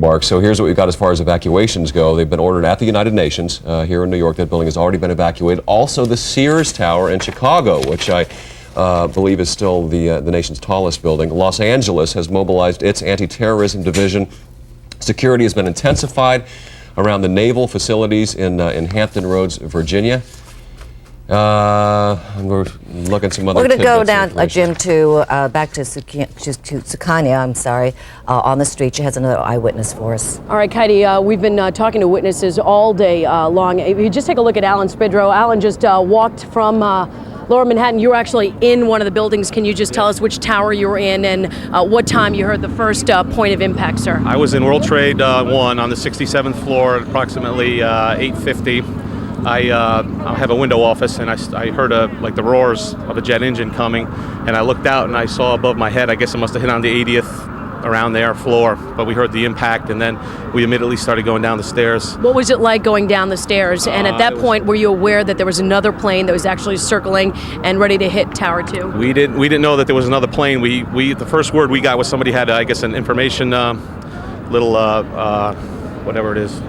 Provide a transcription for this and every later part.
Mark, so here's what we've got as far as evacuations go. They've been ordered at the United Nations here in New York. That building has already been evacuated. Also the Sears Tower in Chicago, which I believe is still the nation's tallest building. Los Angeles has mobilized its anti-terrorism division. Security has been intensified around the naval facilities in Hampton Roads, Virginia. We're looking some other. We're going to go down, Jim, to back to Sukanya. I'm sorry, on the street. She has another eyewitness for us. All right, Katie. We've been talking to witnesses all day long. If you just take a look at Alan Spidrow. Alan just walked from Lower Manhattan. You were actually in one of the buildings. Can you just tell us which tower you were in and what time you heard the first point of impact, sir? I was in World Trade 1 on the 67th floor at approximately 8:50. I have a window office, and I heard like the roars of a jet engine coming, and I looked out and I saw above my head, I guess it must have hit on the 80th around there floor, but we heard the impact, and then we immediately started going down the stairs. What was it like going down the stairs? And at that point, were you aware that there was another plane that was actually circling and ready to hit Tower 2? We didn't know that there was another plane. The first word we got was somebody had, I guess, an information little whatever it is.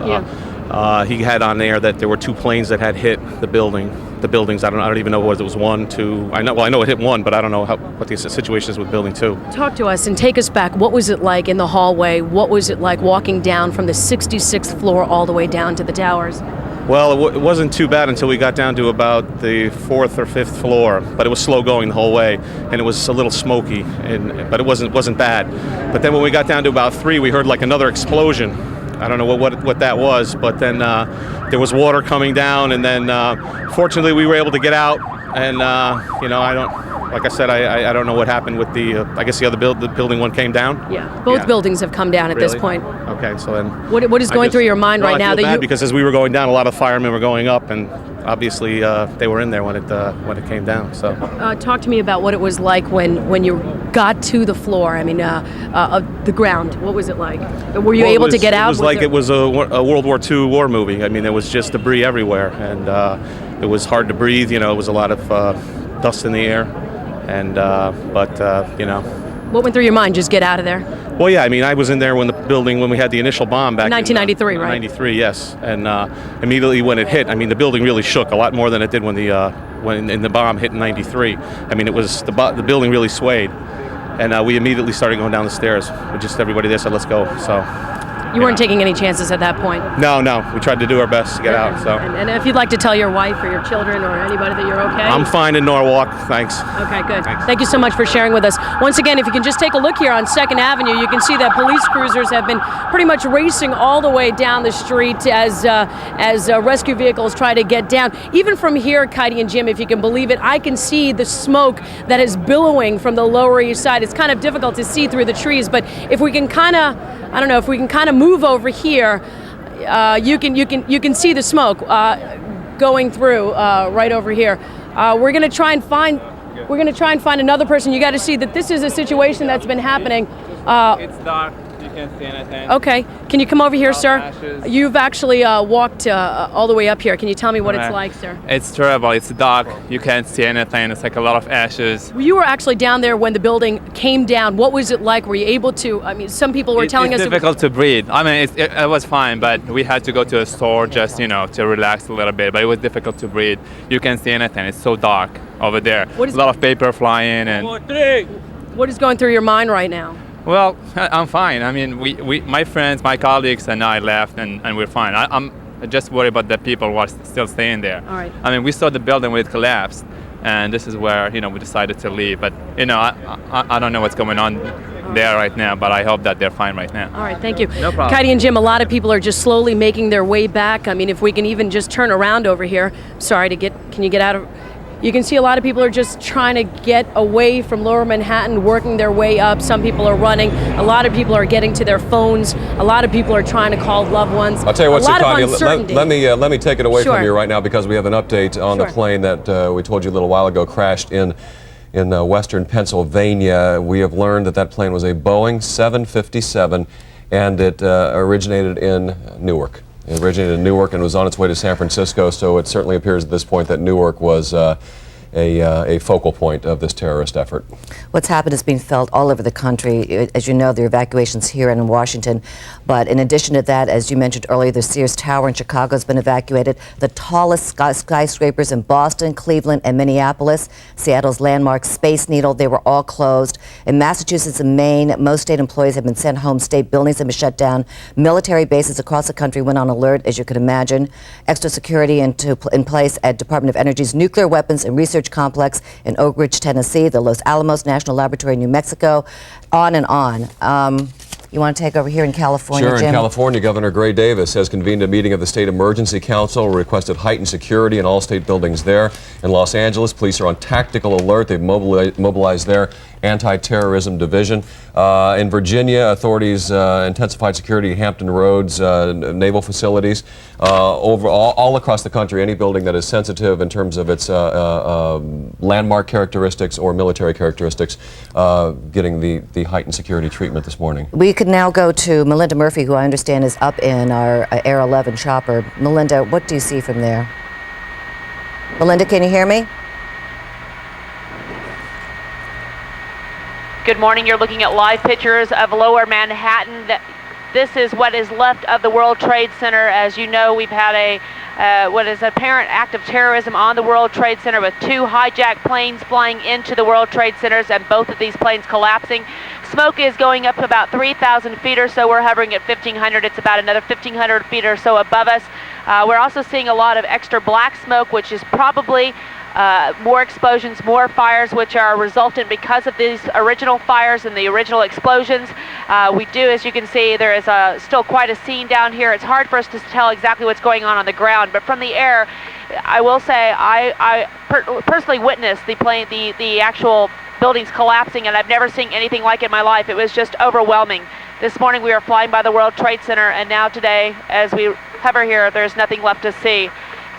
He had on there that there were 2 planes that had hit the buildings. I don't even know whether it was 1, 2. I know it hit 1, but I don't know what the situation is with building 2. Talk to us and take us back. What was it like in the hallway? What was it like walking down from the 66th floor all the way down to the towers? Well, it wasn't too bad until we got down to about the 4th or 5th floor, but it was slow going the whole way, and it was a little smoky, but it wasn't bad. But then when we got down to about 3, we heard like another explosion. I don't know what that was, but then there was water coming down, and then fortunately we were able to get out. And like I said, I don't know what happened with I guess the building 1 came down. Yeah, both buildings have come down at this point. Okay, so then what is going through your mind right now? I feel bad because as we were going down, a lot of firemen were going up, and obviously they were in there when it came down. So talk to me about what it was like when you got to the floor. I mean, the ground. What was it like? Were you able to get out? It was like it was a World War II war movie. I mean, there was just debris everywhere, and it was hard to breathe. It was a lot of dust in the air, and What went through your mind? Just get out of there. Well, yeah. I mean, I was in there when we had the initial bomb back 1993, in right? 93, yes. And immediately when it hit, I mean, the building really shook a lot more than it did when the bomb hit in 93. I mean, it was the building really swayed, and we immediately started going down the stairs. Just everybody there said, "Let's go." So. You weren't taking any chances at that point? No. We tried to do our best to get out. So. And if you'd like to tell your wife or your children or anybody that you're okay? I'm fine in Norwalk, thanks. Okay, good. Thanks. Thank you so much for sharing with us. Once again, if you can just take a look here on 2nd Avenue, you can see that police cruisers have been pretty much racing all the way down the street as rescue vehicles try to get down. Even from here, Katie and Jim, if you can believe it, I can see the smoke that is billowing from the Lower East Side. It's kind of difficult to see through the trees, but if we can kind of move over here, you can see the smoke going through right over here. We're going to try and find another person. You got to see that this is a situation that's been happening. It's dark. You can't see anything. Okay. Can you come over here, sir? Ashes. You've actually walked all the way up here. Can you tell me what it's like, sir? It's terrible. It's dark. You can't see anything. It's like a lot of ashes. You were actually down there when the building came down. What was it like? Were you able to? I mean, some people were telling us it's difficult to breathe. I mean, it was fine, but we had to go to a store just to relax a little bit. But it was difficult to breathe. You can't see anything. It's so dark over there. A lot of paper flying and. What is going through your mind right now? Well, I'm fine. I mean, my friends, my colleagues, and I left, and we're fine. I'm just worried about the people who are still staying there. All right. I mean, we saw the building when it collapsed, and this is where we decided to leave. But I don't know what's going on there right now, but I hope that they're fine right now. All right, thank you. No problem. Katie and Jim, a lot of people are just slowly making their way back. I mean, if we can even just turn around over here. Can you get out of? You can see a lot of people are just trying to get away from Lower Manhattan, working their way up. Some people are running. A lot of people are getting to their phones. A lot of people are trying to call loved ones. I'll tell you what, Sukanya, let me take it away Sure. from you right now because we have an update on the plane that we told you a little while ago crashed in western Pennsylvania. We have learned that plane was a Boeing 757, and it originated in Newark. It originated in Newark and was on its way to San Francisco, so it certainly appears at this point that Newark was a focal point of this terrorist effort. What's happened is being felt all over the country. As you know, there are evacuations here and in Washington. But in addition to that, as you mentioned earlier, the Sears Tower in Chicago has been evacuated. The tallest skyscrapers in Boston, Cleveland, and Minneapolis, Seattle's landmark Space Needle, they were all closed. In Massachusetts and Maine, most state employees have been sent home. State buildings have been shut down. Military bases across the country went on alert, as you could imagine. Extra security in place at Department of Energy's nuclear weapons and research complex in Oak Ridge, Tennessee, the Los Alamos National Laboratory in New Mexico, on and on. You want to take over here in California, Sure. Jim? In California, Governor Gray Davis has convened a meeting of the State Emergency Council, requested heightened security in all state buildings there. In Los Angeles, police are on tactical alert. They've mobilized their anti-terrorism division. In Virginia, authorities intensified security at Hampton Roads, naval facilities. All across the country, any building that is sensitive in terms of its landmark characteristics or military characteristics, getting the heightened security treatment this morning. We could now go to Melinda Murphy, who I understand is up in our Air 11 chopper. Melinda, what do you see from there? Melinda, can you hear me? Good morning. You're looking at live pictures of lower Manhattan. This is what is left of the World Trade Center. As you know, we've had what is an apparent act of terrorism on the World Trade Center with 2 hijacked planes flying into the World Trade Centers and both of these planes collapsing. Smoke is going up to about 3,000 feet or so. We're hovering at 1,500. It's about another 1,500 feet or so above us. We're also seeing a lot of extra black smoke, which is probably more explosions, more fires, which are resultant because of these original fires and the original explosions. We do, as you can see, there is still quite a scene down here. It's hard for us to tell exactly what's going on the ground, but from the air, I will say I personally witnessed the actual buildings collapsing, and I've never seen anything like it in my life. It was just overwhelming. This morning we were flying by the World Trade Center, and now today, as we hover here, there's nothing left to see.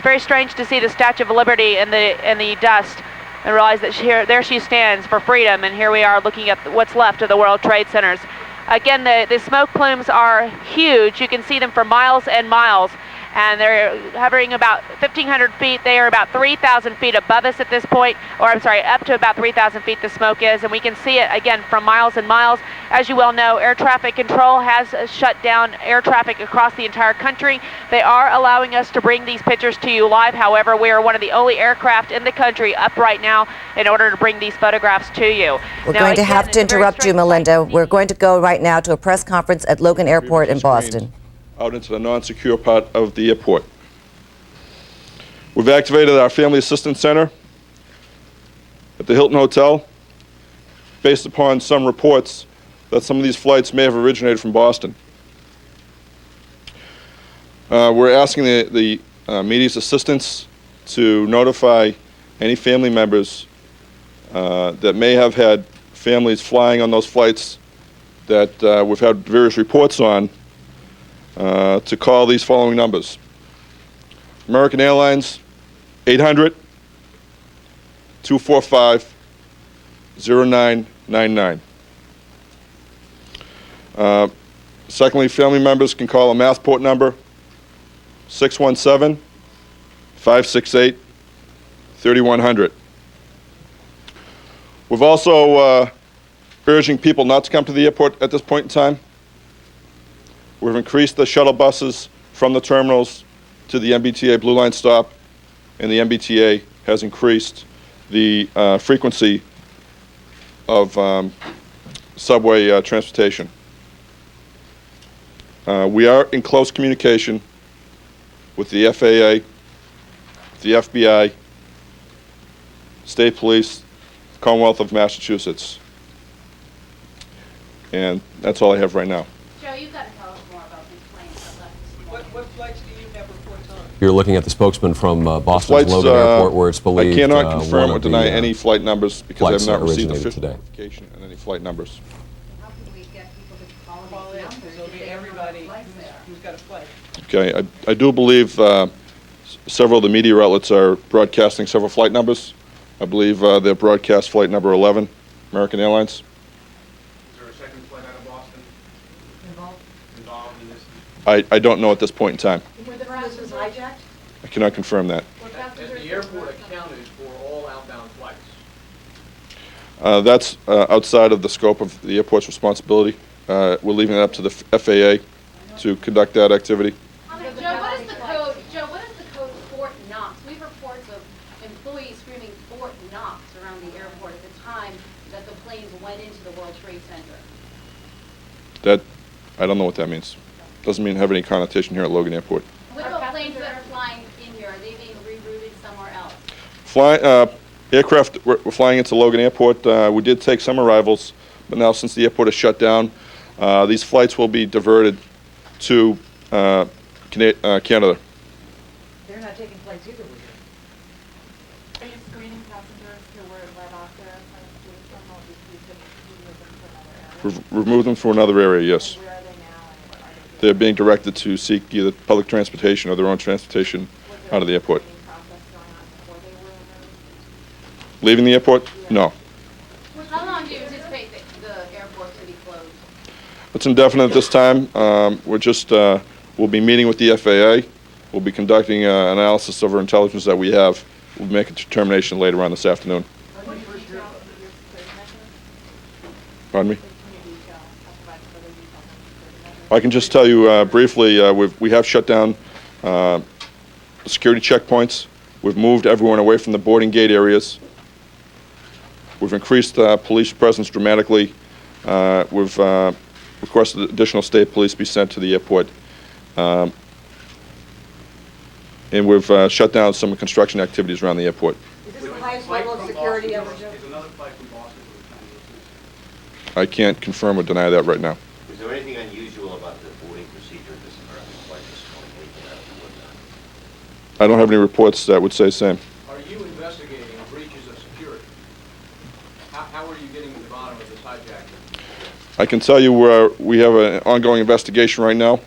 Very strange to see the Statue of Liberty in the dust and realize that there she stands for freedom, and here we are looking at what's left of the World Trade Centers. Again, the smoke plumes are huge. You can see them for miles and miles, and they're hovering about 1,500 feet. They are about 3,000 feet above us at this point, or I'm sorry, up to about 3,000 feet the smoke is, and we can see it again from miles and miles. As you well know, air traffic control has shut down air traffic across the entire country. They are allowing us to bring these pictures to you live. However, we are one of the only aircraft in the country up right now in order to bring these photographs to you. We're going to have to interrupt you, Melinda. We're going to go right now to a press conference at Logan Airport in Boston. Out into the non-secure part of the airport. We've activated our Family Assistance Center at the Hilton Hotel based upon some reports that some of these flights may have originated from Boston. We're asking the media's assistance to notify any family members that may have had families flying on those flights that we've had various reports on, to call these following numbers. American Airlines, 800-245-0999. Secondly, family members can call a Mathport number, 617-568-3100. We've also urging people not to come to the airport at this point in time. We've increased the shuttle buses from the terminals to the MBTA Blue Line stop, and the MBTA has increased the frequency of subway transportation. We are in close communication with the FAA, the FBI, State Police, Commonwealth of Massachusetts. And that's all I have right now. Joe, you've got to tell us more about these planes that left this morning. What flights do you have reports on? You're looking at the spokesman from Boston's Logan Airport, where it's believed I cannot confirm or deny any any flight numbers because I have not received originated official today. notification on any flight numbers. How can we get people to call these in, numbers? so it'll be everybody who's got a flight. Okay, I do believe several of the media outlets are broadcasting several flight numbers. I believe they're broadcast flight number 11, American Airlines. Is there a second flight out of Boston involved in this? I don't know at this point in time. Were the buses hijacked? I cannot confirm that. The airport accounted for all outbound outbound flights? That's outside of the scope of the airport's responsibility. We're leaving it up to the FAA to conduct that activity. Joe, what is the code? Joe, what is the code Fort Knox? We have reports of employees screaming Fort Knox around the airport at the time that the planes went into the World Trade Center. That, I don't know what that means. Doesn't mean have any connotation here at Logan Airport. What about planes that are flying in here? Are they being rerouted somewhere else? Aircraft were flying into Logan Airport. We did take some arrivals, but now since the airport is shut down, these flights will be diverted to Canada. They're not taking flights either. Are you screening passengers who were let off their airplanes or did you move them to another area? Remove them from another area, yes. Where are they now and what are they doing? They're being directed to seek either public transportation or their own transportation out of the airport. Was there a process going on before they were removed? Leaving the airport? No. How long do you anticipate the airport to be closed? It's indefinite at this time. We'll be meeting with the FAA. We'll be conducting an analysis of our intelligence that we have. We'll make a determination later on this afternoon. What details of your security measures? Pardon me? Can you provide further details on security measures? I can just tell you briefly, we have shut down security checkpoints. We've moved everyone away from the boarding gate areas. We've increased police presence dramatically. We've requested additional state police be sent to the airport. And we've shut down some construction activities around the airport. Is this the highest level of security ever, Joe? Is another flight from Boston to the Chinese? I can't confirm or deny that right now. Is there anything unusual about the boarding procedure at this American flight this morning? Anything out of the ordinary? I don't have any reports that would say the same. Are you investigating breaches of security? How are you getting to the bottom of this hijacking? I can tell you we have an ongoing investigation right now.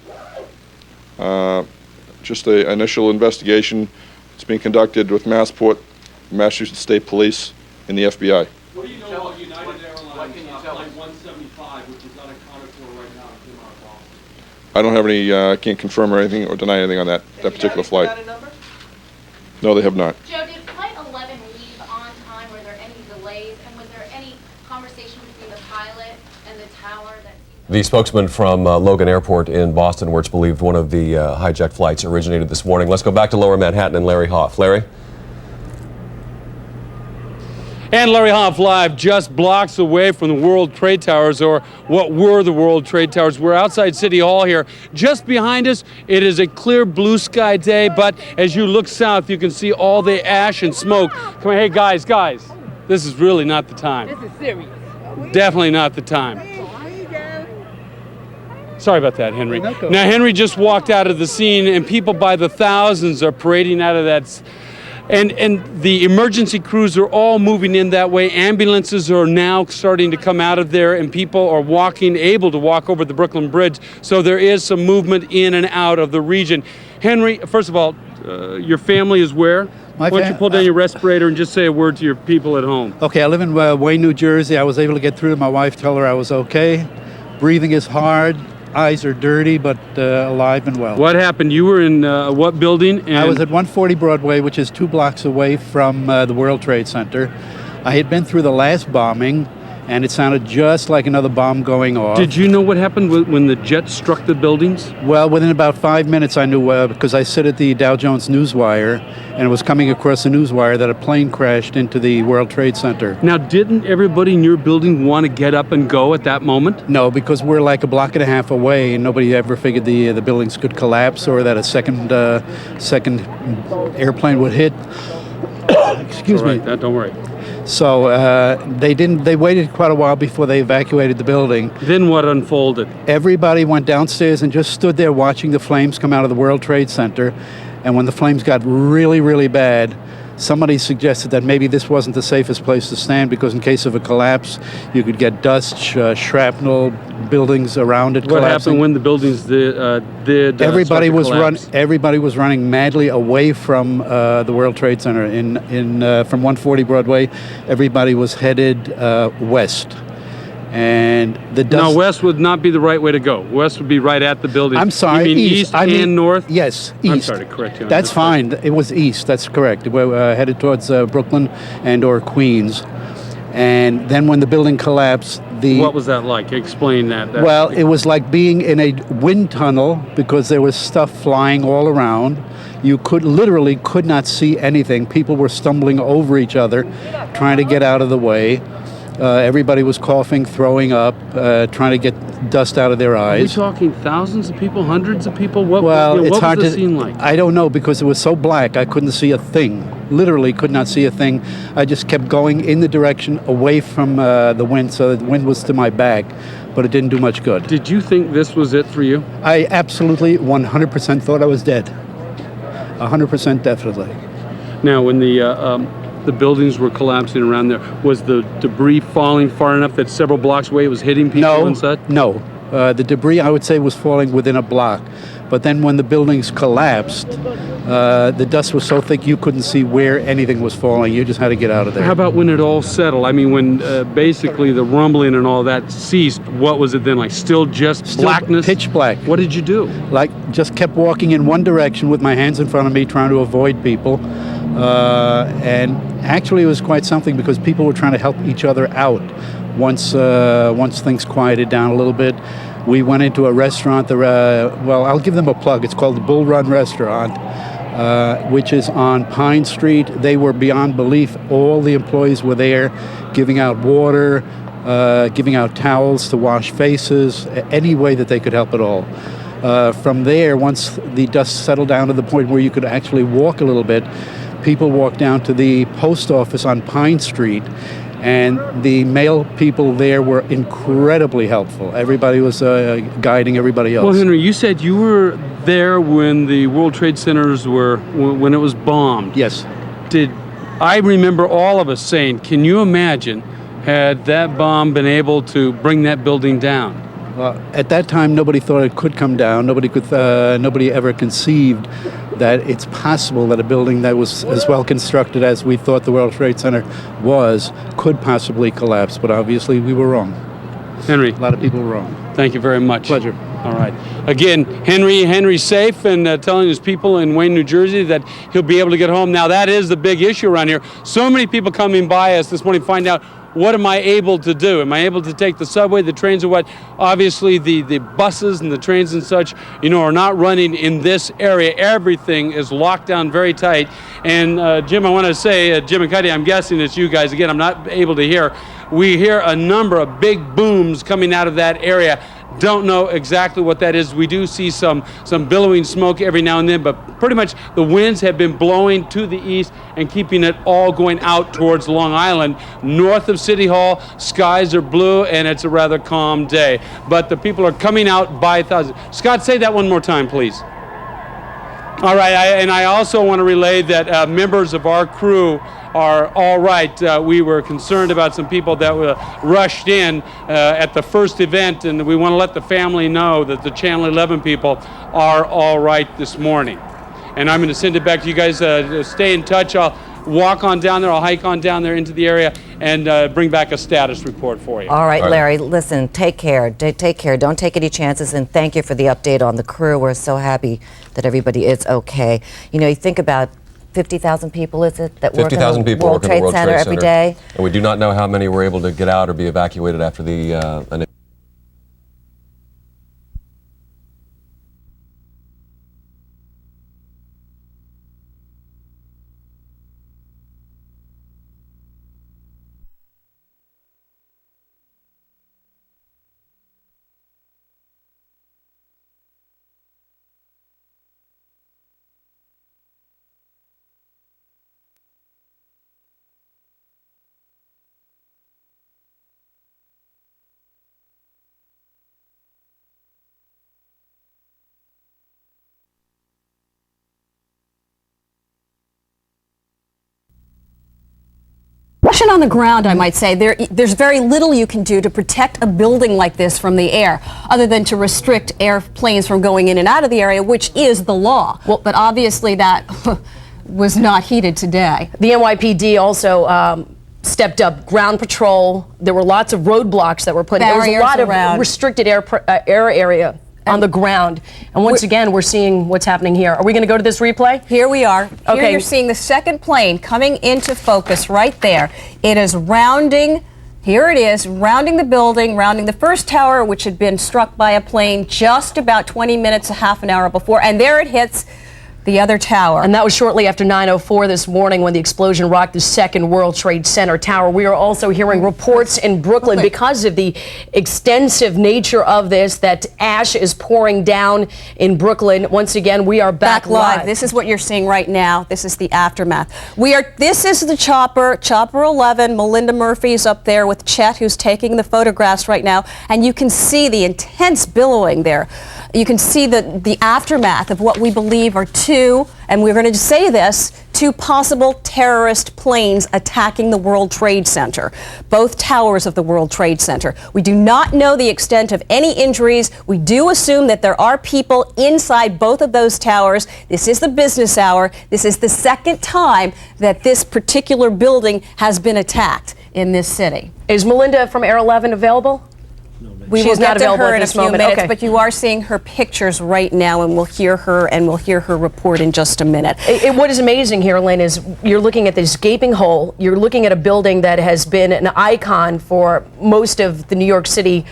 Just an initial investigation. It's being conducted with Massport, Massachusetts State Police, and the FBI. What do you know about United Airlines Flight 175, which is unaccounted for right now in Fremont, Boston? I don't have any, I can't confirm or anything or deny anything on that particular flight. Got a number? No, they have not. Joe, did Flight 11 leave on time? Were there any delays? And was there any conversation between the pilot and the tower that... The spokesman from Logan Airport in Boston, where it's believed one of the hijacked flights originated this morning. Let's go back to Lower Manhattan and Larry Hoff. Larry? And Larry Hoff live just blocks away from the World Trade Towers, or what were the World Trade Towers. We're outside City Hall here. Just behind us, it is a clear blue sky day, but as you look south, you can see all the ash and smoke. Come on, hey guys, this is really not the time. This is serious. Definitely not the time. Sorry about that, Henry. Now, Henry just walked out of the scene, and people by the thousands are parading out of that. And the emergency crews are all moving in that way. Ambulances are now starting to come out of there, and people are able to walk over the Brooklyn Bridge. So there is some movement in and out of the region. Henry, first of all, your family is where? Why don't you pull down your respirator and just say a word to your people at home? Okay, I live in Wayne, New Jersey. I was able to get through to my wife, tell her I was okay. Breathing is hard. Eyes are dirty, but alive and well. What happened? You were in what building? And I was at 140 Broadway, which is 2 blocks away from the World Trade Center. I had been through the last bombing, and it sounded just like another bomb going off. Did you know what happened when the jet struck the buildings? Well, within about 5 minutes I knew, because I sit at the Dow Jones Newswire, and it was coming across the newswire that a plane crashed into the World Trade Center. Now, didn't everybody in your building want to get up and go at that moment? No, because we're like a block and a half away, and nobody ever figured the buildings could collapse or that a second airplane would hit. Excuse me. Don't worry. So they waited quite a while before they evacuated the building. Then what unfolded? Everybody went downstairs and just stood there watching the flames come out of the World Trade Center. And when the flames got really, really bad, somebody suggested that maybe this wasn't the safest place to stand, because in case of a collapse, you could get dust, shrapnel, buildings around it What collapsing. happened when the buildings did Everybody start to was collapse? Everybody was running madly away from the World Trade Center. From 140 Broadway, everybody was headed west. And the dust... Now, west would not be the right way to go. West would be right at the building. I'm sorry, you mean east and north? Yes, east. I'm sorry to correct you on That's this, fine. It was east. That's correct. We're headed towards Brooklyn and or Queens. And then when the building collapsed, What was that like? Explain that. Well, it was like being in a wind tunnel because there was stuff flying all around. You literally could not see anything. People were stumbling over each other, trying to get out of the way. Everybody was coughing, throwing up, trying to get dust out of their eyes. Are we talking thousands of people, hundreds of people? What It's hard was the to scene like? I don't know because it was so black I couldn't see a thing. Literally could not see a thing. I just kept going in the direction away from the wind, so the wind was to my back, but it didn't do much good. Did you think this was it for you? I absolutely 100% thought I was dead. 100% definitely. Now, when the buildings were collapsing around there, was the debris falling far enough that several blocks away it was hitting people and such? No. The debris, I would say, was falling within a block. But then when the buildings collapsed, the dust was so thick you couldn't see where anything was falling. You just had to get out of there. How about when it all settled? I mean, when basically the rumbling and all that ceased, what was it then like? Still blackness? Pitch black. What did you do? Like, just kept walking in one direction with my hands in front of me, trying to avoid people. And actually it was quite something because people were trying to help each other out. Once things quieted down a little bit, we went into a restaurant. I'll give them a plug. It's called the Bull Run Restaurant, which is on Pine Street. They were beyond belief. All the employees were there, giving out water, giving out towels to wash faces, any way that they could help at all. From there, once the dust settled down to the point where you could actually walk a little bit, people walked down to the post office on Pine Street, and the mail people there were incredibly helpful. Everybody was guiding everybody else. Well, Henry, you said you were there when the World Trade Centers when it was bombed. Yes. I remember all of us saying, can you imagine had that bomb been able to bring that building down? At that time, nobody thought it could come down. Nobody ever conceived that it's possible that a building that was as well constructed as we thought the World Trade Center was could possibly collapse. But obviously, we were wrong. Henry. A lot of people were wrong. Thank you very much. Pleasure. All right. Again, Henry's safe and telling his people in Wayne, New Jersey that he'll be able to get home. Now, that is the big issue around here. So many people coming by us this morning to find out, what am I able to do? Am I able to take the subway, the trains, or what? Obviously, the buses and the trains and such, are not running in this area. Everything is locked down very tight. And Jim, I want to say, Jim and Cuddy, I'm guessing it's you guys. Again, I'm not able to hear. We hear a number of big booms coming out of that area. Don't know exactly what that is. We do see some billowing smoke every now and then, but pretty much the winds have been blowing to the east and keeping it all going out towards Long Island. North of City Hall, skies are blue, and it's a rather calm day. But the people are coming out by thousands. Scott, say that one more time, please. All right, I also want to relay that members of our crew are all right. We were concerned about some people that were rushed in at the first event, and we want to let the family know that the Channel 11 people are all right this morning. And I'm going to send it back to you guys. Stay in touch. I'll walk on down there. I'll hike on down there into the area and bring back a status report for you. All right, Larry, listen, take care. Take care. Don't take any chances, and thank you for the update on the crew. We're so happy that everybody is okay. You think about 50,000 people, is it, that work in the World Trade Center every day? And we do not know how many were able to get out or be evacuated after the initial. On the ground, I might say, there's very little you can do to protect a building like this from the air, other than to restrict airplanes from going in and out of the area, which is the law. Well, but obviously that was not heeded today. The NYPD also stepped up ground patrol. There were lots of roadblocks that were put in. There was a lot of restricted air area on the ground. And once again, we're seeing what's happening here. Are we going to go to this replay? Here we are. Okay. Here you're seeing the second plane coming into focus right there. It is rounding. Here it is, rounding the building, rounding the first tower, which had been struck by a plane just about 20 minutes, a half an hour before. And there it hits the other tower. And that was shortly after 9:04 this morning when the explosion rocked the second World Trade Center tower. We are also hearing reports in Brooklyn because of the extensive nature of this that ash is pouring down in Brooklyn. Once again, we are back live. This is what you're seeing right now. This is the aftermath. This is the chopper 11. Melinda Murphy's up there with Chet, who's taking the photographs right now. And you can see the intense billowing there. You can see the aftermath of what we believe are two, and we're going to say this, two possible terrorist planes attacking the World Trade Center, both towers of the World Trade Center. We do not know the extent of any injuries. We do assume that there are people inside both of those towers. This is the business hour. This is the second time that this particular building has been attacked in this city. Is Melinda from Air 11 available? We will get to her in a few minutes, but you are seeing her pictures right now, and we'll hear her report in just a minute. What is amazing here, Lynn, is you're looking at this gaping hole. You're looking at a building that has been an icon for most of the New York City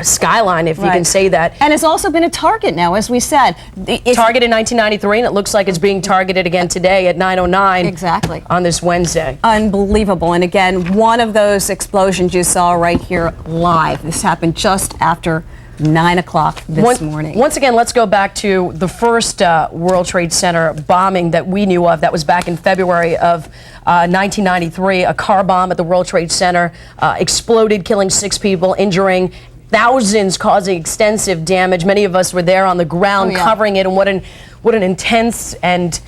skyline, if you can say that. And it's also been a target now, as we said. Targeted in 1993, and it looks like it's being targeted again today at 9:09. Exactly. On this Wednesday. Unbelievable. And again, one of those explosions you saw right here live. This happened just after 9 o'clock this morning. Once again, let's go back to the first World Trade Center bombing that we knew of. That was back in February of 1993. A car bomb at the World Trade Center exploded, killing 6 people, injuring thousands, causing extensive damage. Many of us were there on the ground covering it, and what an intense and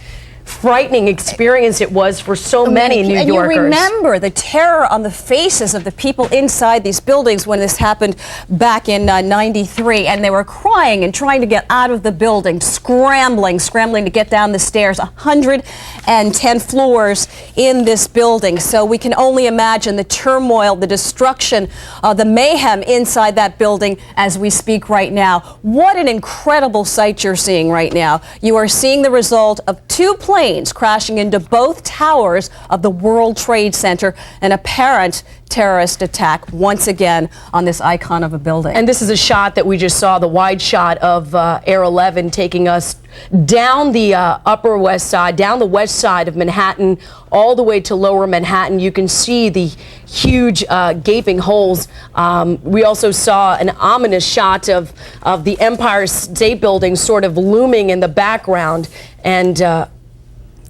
frightening experience it was for so many New Yorkers. And you remember the terror on the faces of the people inside these buildings when this happened back in 93, and they were crying and trying to get out of the building, scrambling to get down the stairs. 110 floors in this building, so we can only imagine the turmoil, the destruction, the mayhem inside that building as we speak right now. What an incredible sight you're seeing right now. You are seeing the result of 2 planes crashing into both towers of the World Trade Center, an apparent terrorist attack once again on this icon of a building. And this is a shot that we just saw, the wide shot of Air 11 taking us down the Upper West Side, down the west side of Manhattan, all the way to Lower Manhattan. You can see the huge gaping holes. We also saw an ominous shot of the Empire State Building sort of looming in the background. And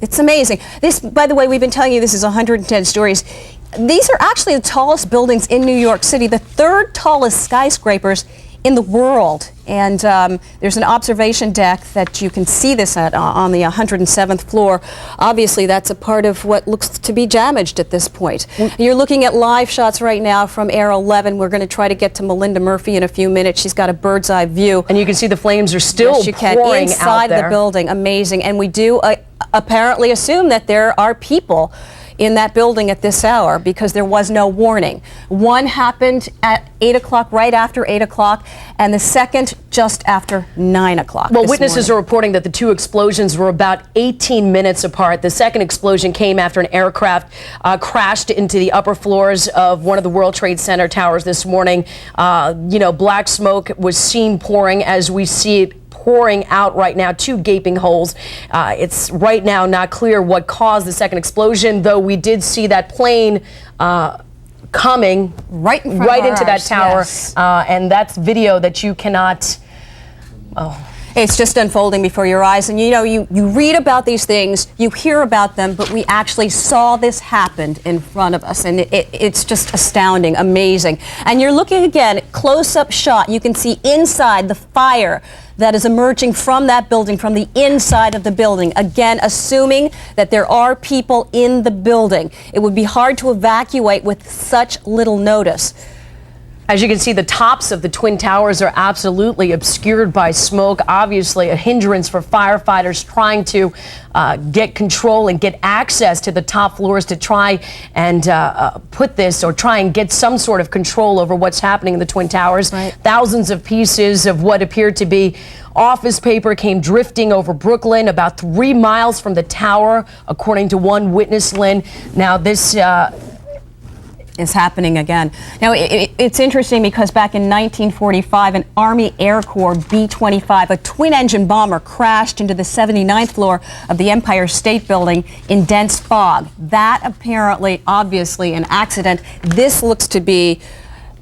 it's amazing. This, by the way, we've been telling you this is 110 stories. These are actually the tallest buildings in New York City, the 3rd tallest skyscrapers in the world. And there's an observation deck that you can see this at on the 107th floor. Obviously, that's a part of what looks to be damaged at this point. You're looking at live shots right now from Air 11. We're going to try to get to Melinda Murphy in a few minutes. She's got a bird's eye view. And you can see the flames are still pouring inside out there. the building. Amazing. And we do apparently assume that there are people in that building at this hour because there was no warning. One happened at 8 o'clock, right after 8 o'clock, and the second just after 9 o'clock. Well, witnesses are reporting that the 2 explosions were about 18 minutes apart. The second explosion came after an aircraft crashed into the upper floors of one of the World Trade Center towers this morning. Black smoke was seen pouring as we see it pouring out right now, 2 gaping holes. It's right now not clear what caused the second explosion, though we did see that plane coming right into that tower, and that's video that you cannot. It's just unfolding before your eyes, and you read about these things, you hear about them, but we actually saw this happen in front of us, and it's just astounding, amazing. And you're looking again, close-up shot, you can see inside the fire that is emerging from that building, from the inside of the building. Again, assuming that there are people in the building. It would be hard to evacuate with such little notice. As you can see, the tops of the Twin Towers are absolutely obscured by smoke. Obviously, a hindrance for firefighters trying to get control and get access to the top floors to try and put this or try and get some sort of control over what's happening in the Twin Towers. Right. Thousands of pieces of what appeared to be office paper came drifting over Brooklyn, about 3 miles from the tower, according to one witness, Lynn. Now, this is happening again. Now, it's interesting because back in 1945, an Army Air Corps B-25, a twin-engine bomber, crashed into the 79th floor of the Empire State Building in dense fog. That apparently, obviously, an accident. This looks to be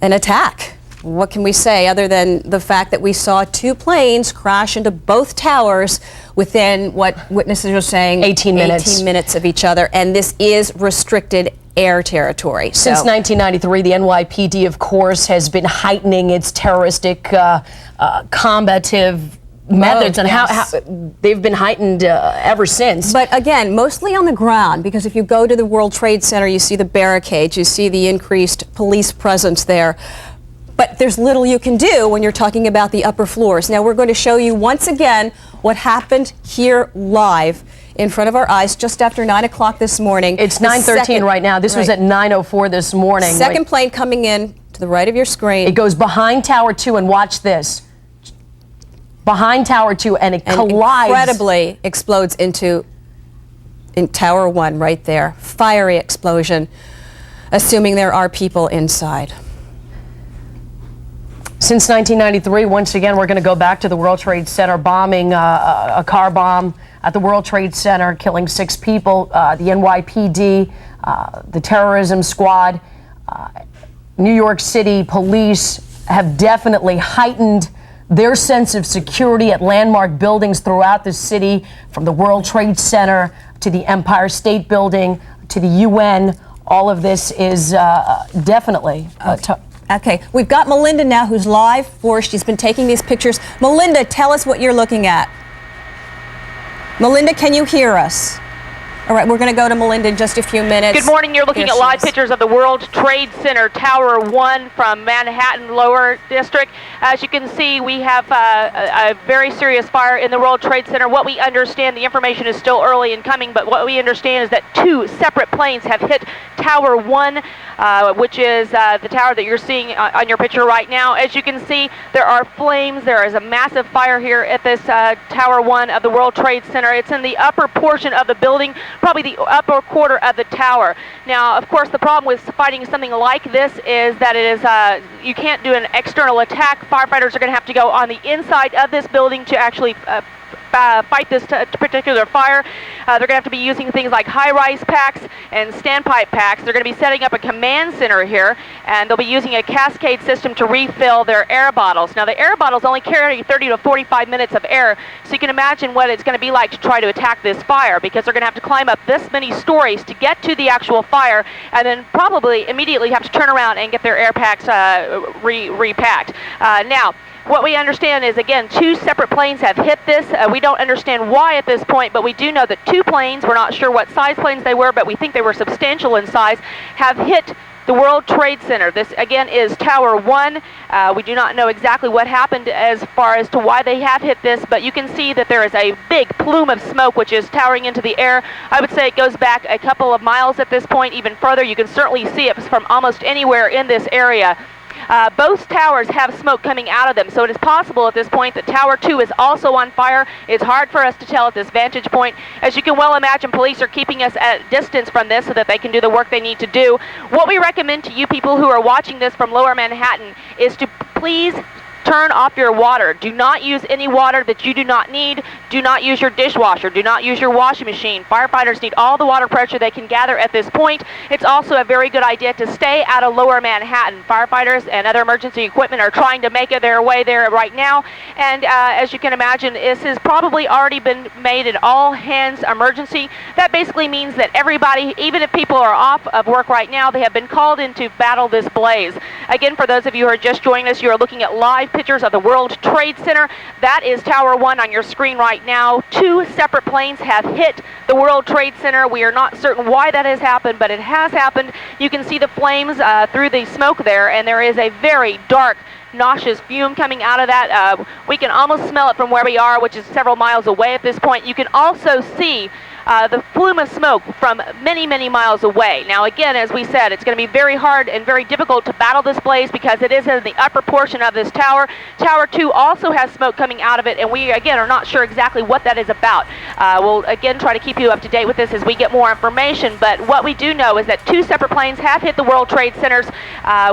an attack. What can we say other than the fact that we saw 2 planes crash into both towers within what witnesses are saying 18 minutes. 18 minutes of each other, and this is restricted air territory. Since 1993, the NYPD, of course, has been heightening its terroristic, combative methods, and yes. how they've been heightened ever since. But again, mostly on the ground, because if you go to the World Trade Center, you see the barricades, you see the increased police presence there. But there's little you can do when you're talking about the upper floors. Now we're going to show you once again what happened here live in front of our eyes just after 9 o'clock this morning. It's 9:13 right now. This was at 9:04 this morning. Second plane coming in to the right of your screen. It goes behind Tower 2, and watch this. Behind Tower 2, and it collides. Incredibly explodes into Tower 1 right there. Fiery explosion, assuming there are people inside. Since 1993, once again, we're going to go back to the World Trade Center bombing, a car bomb at the World Trade Center, killing 6 people. The NYPD, the terrorism squad, New York City police have definitely heightened their sense of security at landmark buildings throughout the city, from the World Trade Center to the Empire State Building to the UN. All of this is definitely Okay, we've got Melinda now, who's live for us. She's been taking these pictures. Melinda, tell us what you're looking at. Melinda, can you hear us? All right, we're going to go to Melinda in just a few minutes. Good morning. You're looking at live pictures of the World Trade Center, Tower 1 from Manhattan Lower District. As you can see, we have a very serious fire in the World Trade Center. What we understand, the information is still early in coming, but what we understand is that 2 separate planes have hit Tower 1, which is the tower that you're seeing on your picture right now. As you can see, there are flames. There is a massive fire here at this Tower 1 of the World Trade Center. It's in the upper portion of the building, probably the upper quarter of the tower. Now, of course, the problem with fighting something like this is that it is you can't do an external attack. Firefighters are going to have to go on the inside of this building to actually fight this particular fire. They're going to have to be using things like high-rise packs and standpipe packs. They're going to be setting up a command center here, and they'll be using a cascade system to refill their air bottles. Now, the air bottles only carry 30 to 45 minutes of air, so you can imagine what it's going to be like to try to attack this fire, because they're going to have to climb up this many stories to get to the actual fire, and then probably immediately have to turn around and get their air packs repacked. Now, what we understand is, again, 2 separate planes have hit this. We don't understand why at this point, but we do know that 2 planes, we're not sure what size planes they were, but we think they were substantial in size, have hit the World Trade Center. This, again, is Tower 1. We do not know exactly what happened as far as to why they have hit this, but you can see that there is a big plume of smoke which is towering into the air. I would say it goes back a couple of miles at this point, even further. You can certainly see it from almost anywhere in this area. Both towers have smoke coming out of them, so it is possible at this point that Tower 2 is also on fire. It's hard for us to tell at this vantage point. As you can well imagine, police are keeping us at distance from this so that they can do the work they need to do. What we recommend to you people who are watching this from Lower Manhattan is to please turn off your water. Do not use any water that you do not need. Do not use your dishwasher. Do not use your washing machine. Firefighters need all the water pressure they can gather at this point. It's also a very good idea to stay out of Lower Manhattan. Firefighters and other emergency equipment are trying to make their way there right now. And as you can imagine, this has probably already been made an all-hands emergency. That basically means that everybody, even if people are off of work right now, they have been called in to battle this blaze. Again, for those of you who are just joining us, you are looking at live live pictures of the World Trade Center. That is Tower 1 on your screen right now. 2 separate planes have hit the World Trade Center. We are not certain why that has happened, but it has happened. You can see the flames through the smoke there, and there is a very dark, nauseous fume coming out of that. We can almost smell it from where we are, which is several miles away at this point. You can also see the plume of smoke from many, many miles away. Now again, as we said, it's going to be very hard and very difficult to battle this blaze because it is in the upper portion of this tower. Tower 2 also has smoke coming out of it, and we again are not sure exactly what that is about. We'll again try to keep you up to date with this as we get more information, but what we do know is that 2 separate planes have hit the World Trade Centers.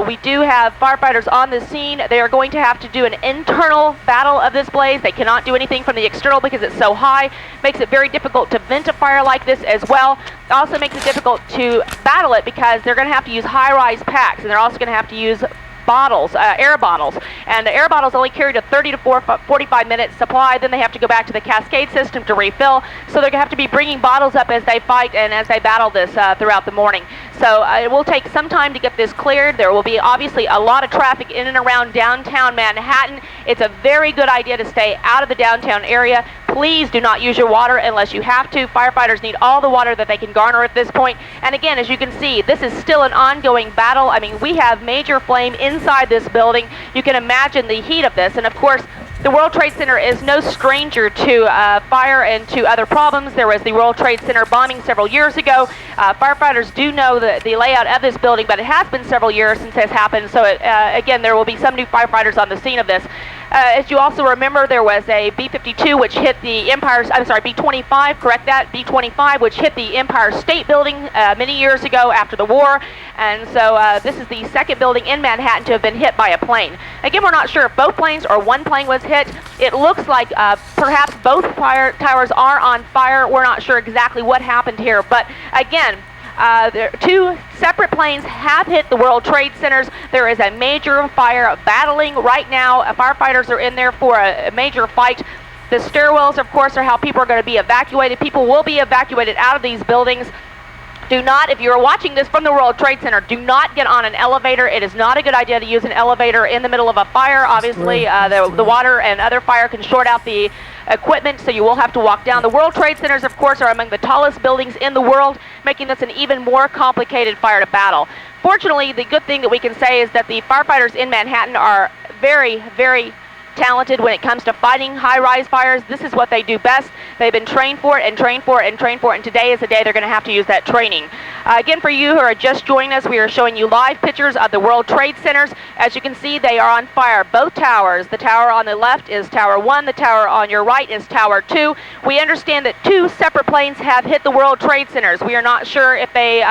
We do have firefighters on the scene. They are going to have to do an internal battle of this blaze. They cannot do anything from the external because it's so high. Makes it very difficult to vent a fire like this as well. It also makes it difficult to battle it because they're going to have to use high-rise packs, and they're also going to have to use bottles, air bottles, and the air bottles only carry a 30 to 45 minute supply. Then they have to go back to the cascade system to refill, so they're going to have to be bringing bottles up as they fight and as they battle this throughout the morning. So it will take some time to get this cleared. There will be obviously a lot of traffic in and around downtown Manhattan. It's a very good idea to stay out of the downtown area. Please do not use your water unless you have to. Firefighters need all the water that they can garner at this point. And again, as you can see, this is still an ongoing battle. I mean, we have major flame inside this building. You can imagine the heat of this. And of course, the World Trade Center is no stranger to fire and to other problems. There was the World Trade Center bombing several years ago. Firefighters do know the layout of this building, but it has been several years since this happened. So again, there will be some new firefighters on the scene of this. As you also remember, there was a B-52 which hit the B-25, correct that, B-25, which hit the Empire State Building many years ago after the war. And so this is the second building in Manhattan to have been hit by a plane. Again, we're not sure if both planes or one plane was hit. It looks like perhaps both fire towers are on fire. We're not sure exactly what happened here. But again, 2 separate planes have hit the World Trade Centers. There is a major fire battling right now. Firefighters are in there for a major fight. The stairwells, of course, are how people are going to be evacuated. People will be evacuated out of these buildings. Do not, if you're watching this from the World Trade Center, do not get on an elevator. It is not a good idea to use an elevator in the middle of a fire. Obviously, the water and other fire can short out the equipment, so you will have to walk down. The World Trade Centers, of course, are among the tallest buildings in the world, making this an even more complicated fire to battle. Fortunately, the good thing that we can say is that the firefighters in Manhattan are very, very talented when it comes to fighting high-rise fires. This is what they do best. They've been trained for it and trained for it and trained for it, and today is the day they're going to have to use that training. Again, for you who are just joining us, we are showing you live pictures of the World Trade Centers. As you can see, they are on fire, both towers. The tower on the left is Tower 1. The tower on your right is Tower 2. We understand that 2 separate planes have hit the World Trade Centers. We are not sure if they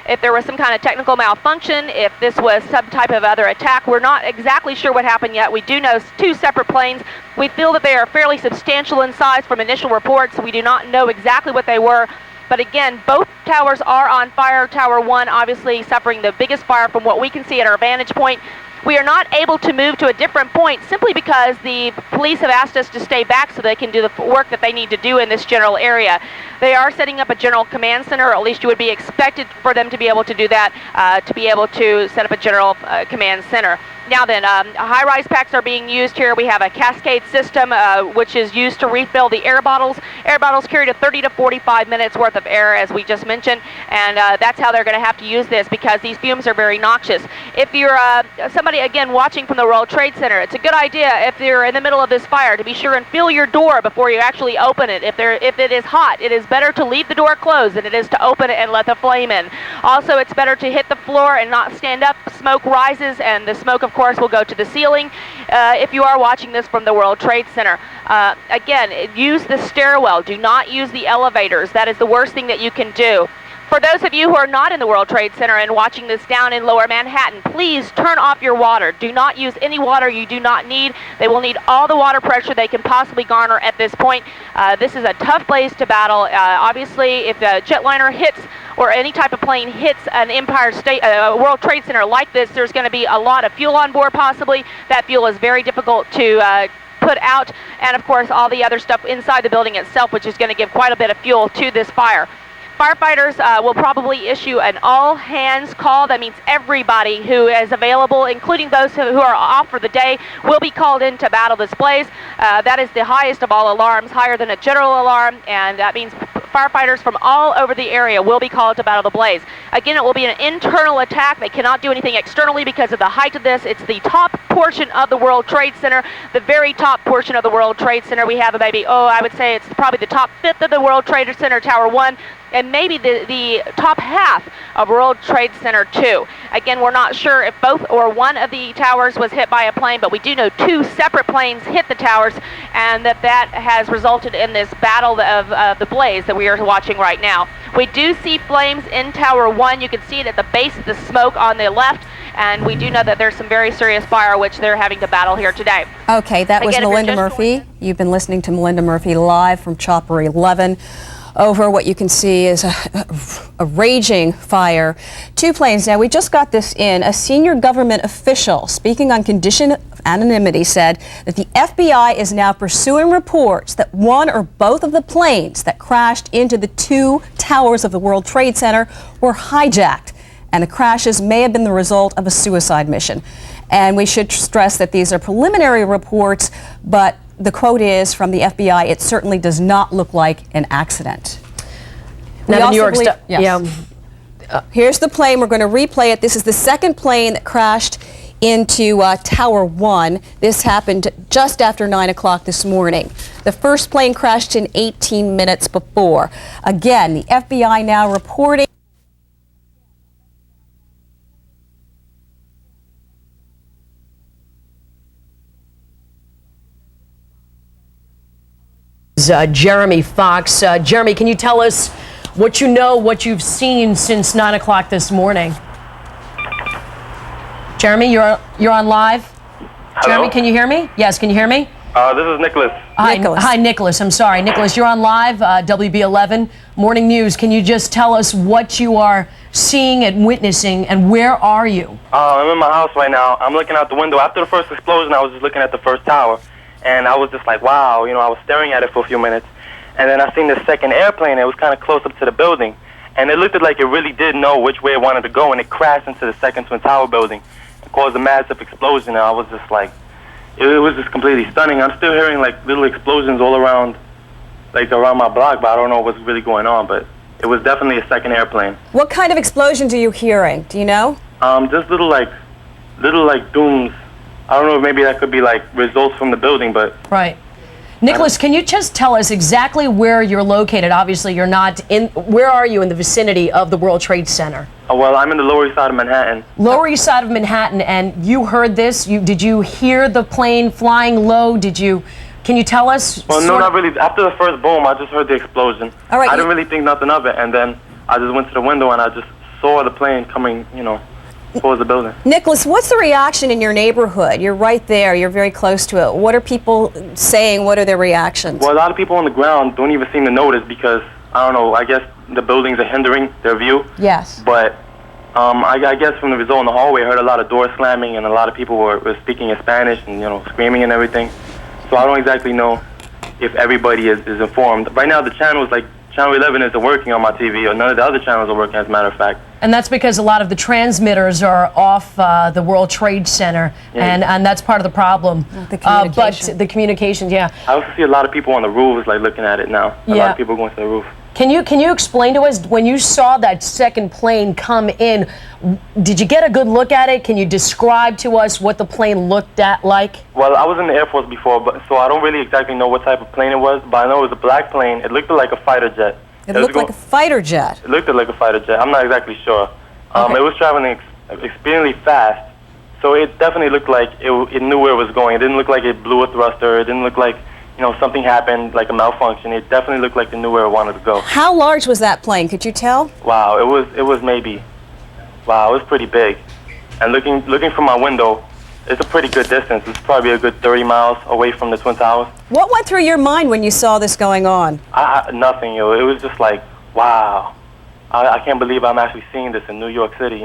if there was some kind of technical malfunction, if this was some type of other attack. We're not exactly sure what happened yet. We do know 2 separate planes. We feel that they are fairly substantial in size from initial reports. We do not know exactly what they were. But again, both towers are on fire. Tower 1 obviously suffering the biggest fire from what we can see at our vantage point. We are not able to move to a different point simply because the police have asked us to stay back so they can do the work that they need to do in this general area. They are setting up a general command center, or at least you would be expected for them to be able to do that, to be able to set up a general command center. Now then, high-rise packs are being used here. We have a cascade system which is used to refill the air bottles. Air bottles carry to 30 to 45 minutes worth of air, as we just mentioned, and that's how they're going to have to use this because these fumes are very noxious. If you're somebody, again, watching from the World Trade Center, it's a good idea if you're in the middle of this fire to be sure and fill your door before you actually open it. If it is hot, it is better to leave the door closed than it is to open it and let the flame in. Also, it's better to hit the floor and not stand up. Smoke rises, and the smoke, of course, will go to the ceiling if you are watching this from the World Trade Center. Again, use the stairwell. Do not use the elevators. That is the worst thing that you can do. For those of you who are not in the World Trade Center and watching this down in Lower Manhattan, please turn off your water. Do not use any water you do not need. They will need all the water pressure they can possibly garner at this point. This is a tough place to battle. Obviously, if a jetliner hits or any type of plane hits an World Trade Center like this, there's going to be a lot of fuel on board possibly. That fuel is very difficult to put out, and of course all the other stuff inside the building itself, which is going to give quite a bit of fuel to this fire. Firefighters will probably issue an all-hands call. That means everybody who is available, including those who are off for the day, will be called in to battle this blaze. That is the highest of all alarms, higher than a general alarm, and that means firefighters from all over the area will be called to battle the blaze. Again, it will be an internal attack. They cannot do anything externally because of the height of this. It's the top portion of the World Trade Center, the very top portion of the World Trade Center. We have maybe, I would say it's probably the top fifth of the World Trade Center, Tower 1, and maybe the top half of World Trade Center 2. Again, we're not sure if both or one of the towers was hit by a plane, but we do know 2 separate planes hit the towers, and that has resulted in this battle of the blaze that we are watching right now. We do see flames in Tower 1. You can see it at the base of the smoke on the left, and we do know that there's some very serious fire which they're having to battle here today. Okay, that was Again, Melinda Murphy. You've been listening to Melinda Murphy live from Chopper 11. Over what you can see is a raging fire. 2 planes. Now, we just got this in. A senior government official speaking on condition of anonymity said that the FBI is now pursuing reports that one or both of the planes that crashed into the 2 towers of the World Trade Center were hijacked, and the crashes may have been the result of a suicide mission. And we should stress that these are preliminary reports, but the quote is from the FBI, it certainly does not look like an accident. Now, the New York Here's the plane. We're going to replay it. This is the second plane that crashed into Tower 1. This happened just after 9 o'clock this morning. The first plane crashed in 18 minutes before. Again, the FBI now reporting. Jeremy Fox. Jeremy, can you tell us what you know, what you've seen since 9 o'clock this morning? Jeremy, you're on live. Hello? Jeremy, can you hear me? Yes, can you hear me? This is Nicholas. Hi, Nicholas. I'm sorry. Nicholas, you're on live, WB11 Morning News. Can you just tell us what you are seeing and witnessing, and where are you? I'm in my house right now. I'm looking out the window. After the first explosion, I was just looking at the first tower. And I was just like, wow, I was staring at it for a few minutes. And then I seen this second airplane. It was kind of close up to the building. And it looked like it really did know which way it wanted to go. And it crashed into the second Twin Tower building and caused a massive explosion. And I was just like, it was just completely stunning. I'm still hearing like little explosions all around, like around my block, but I don't know what's really going on. But it was definitely a second airplane. What kind of explosions are you hearing? Do you know? Just little dooms. I don't know if maybe that could be like results from the building, but... Right. Nicholas, can you just tell us exactly where you're located? Obviously, you're not in... Where are you in the vicinity of the World Trade Center? Well, I'm in the Lower East Side of Manhattan. Lower East Side of Manhattan, and you heard this? Did you hear the plane flying low? Can you tell us? Well, no, not really. After the first boom, I just heard the explosion. All right, I didn't really think nothing of it, and then I just went to the window and I just saw the plane coming, towards the building. Nicholas, what's the reaction in your neighborhood? You're right there. You're very close to it. What are people saying? What are their reactions? Well, a lot of people on the ground don't even seem to notice because, I don't know, I guess the buildings are hindering their view. Yes. But I guess from the result in the hallway, I heard a lot of doors slamming and a lot of people were speaking in Spanish and, screaming and everything. So I don't exactly know if everybody is informed. Right now, the channels, like Channel 11 isn't working on my TV, or none of the other channels are working, as a matter of fact. And that's because a lot of the transmitters are off the World Trade Center, and that's part of the problem. The communication. But the communications, yeah. I also see a lot of people on the roofs, like, looking at it now. A lot of people going to the roof. Can you explain to us, when you saw that second plane come in, did you get a good look at it? Can you describe to us what the plane looked like? Well, I was in the Air Force before, so I don't really exactly know what type of plane it was, but I know it was a black plane. It looked like a fighter jet. It looked like a fighter jet. It looked like a fighter jet. I'm not exactly sure. Okay. It was traveling extremely fast, so it definitely looked like it knew where it was going. It didn't look like it blew a thruster. It didn't look like something happened, like a malfunction. It definitely looked like it knew where it wanted to go. How large was that plane? Could you tell? Wow, it was pretty big. And looking from my window, it's a pretty good distance. It's probably a good 30 miles away from the Twin Towers. What went through your mind when you saw this going on? Nothing, It was just like, wow. I can't believe I'm actually seeing this in New York City,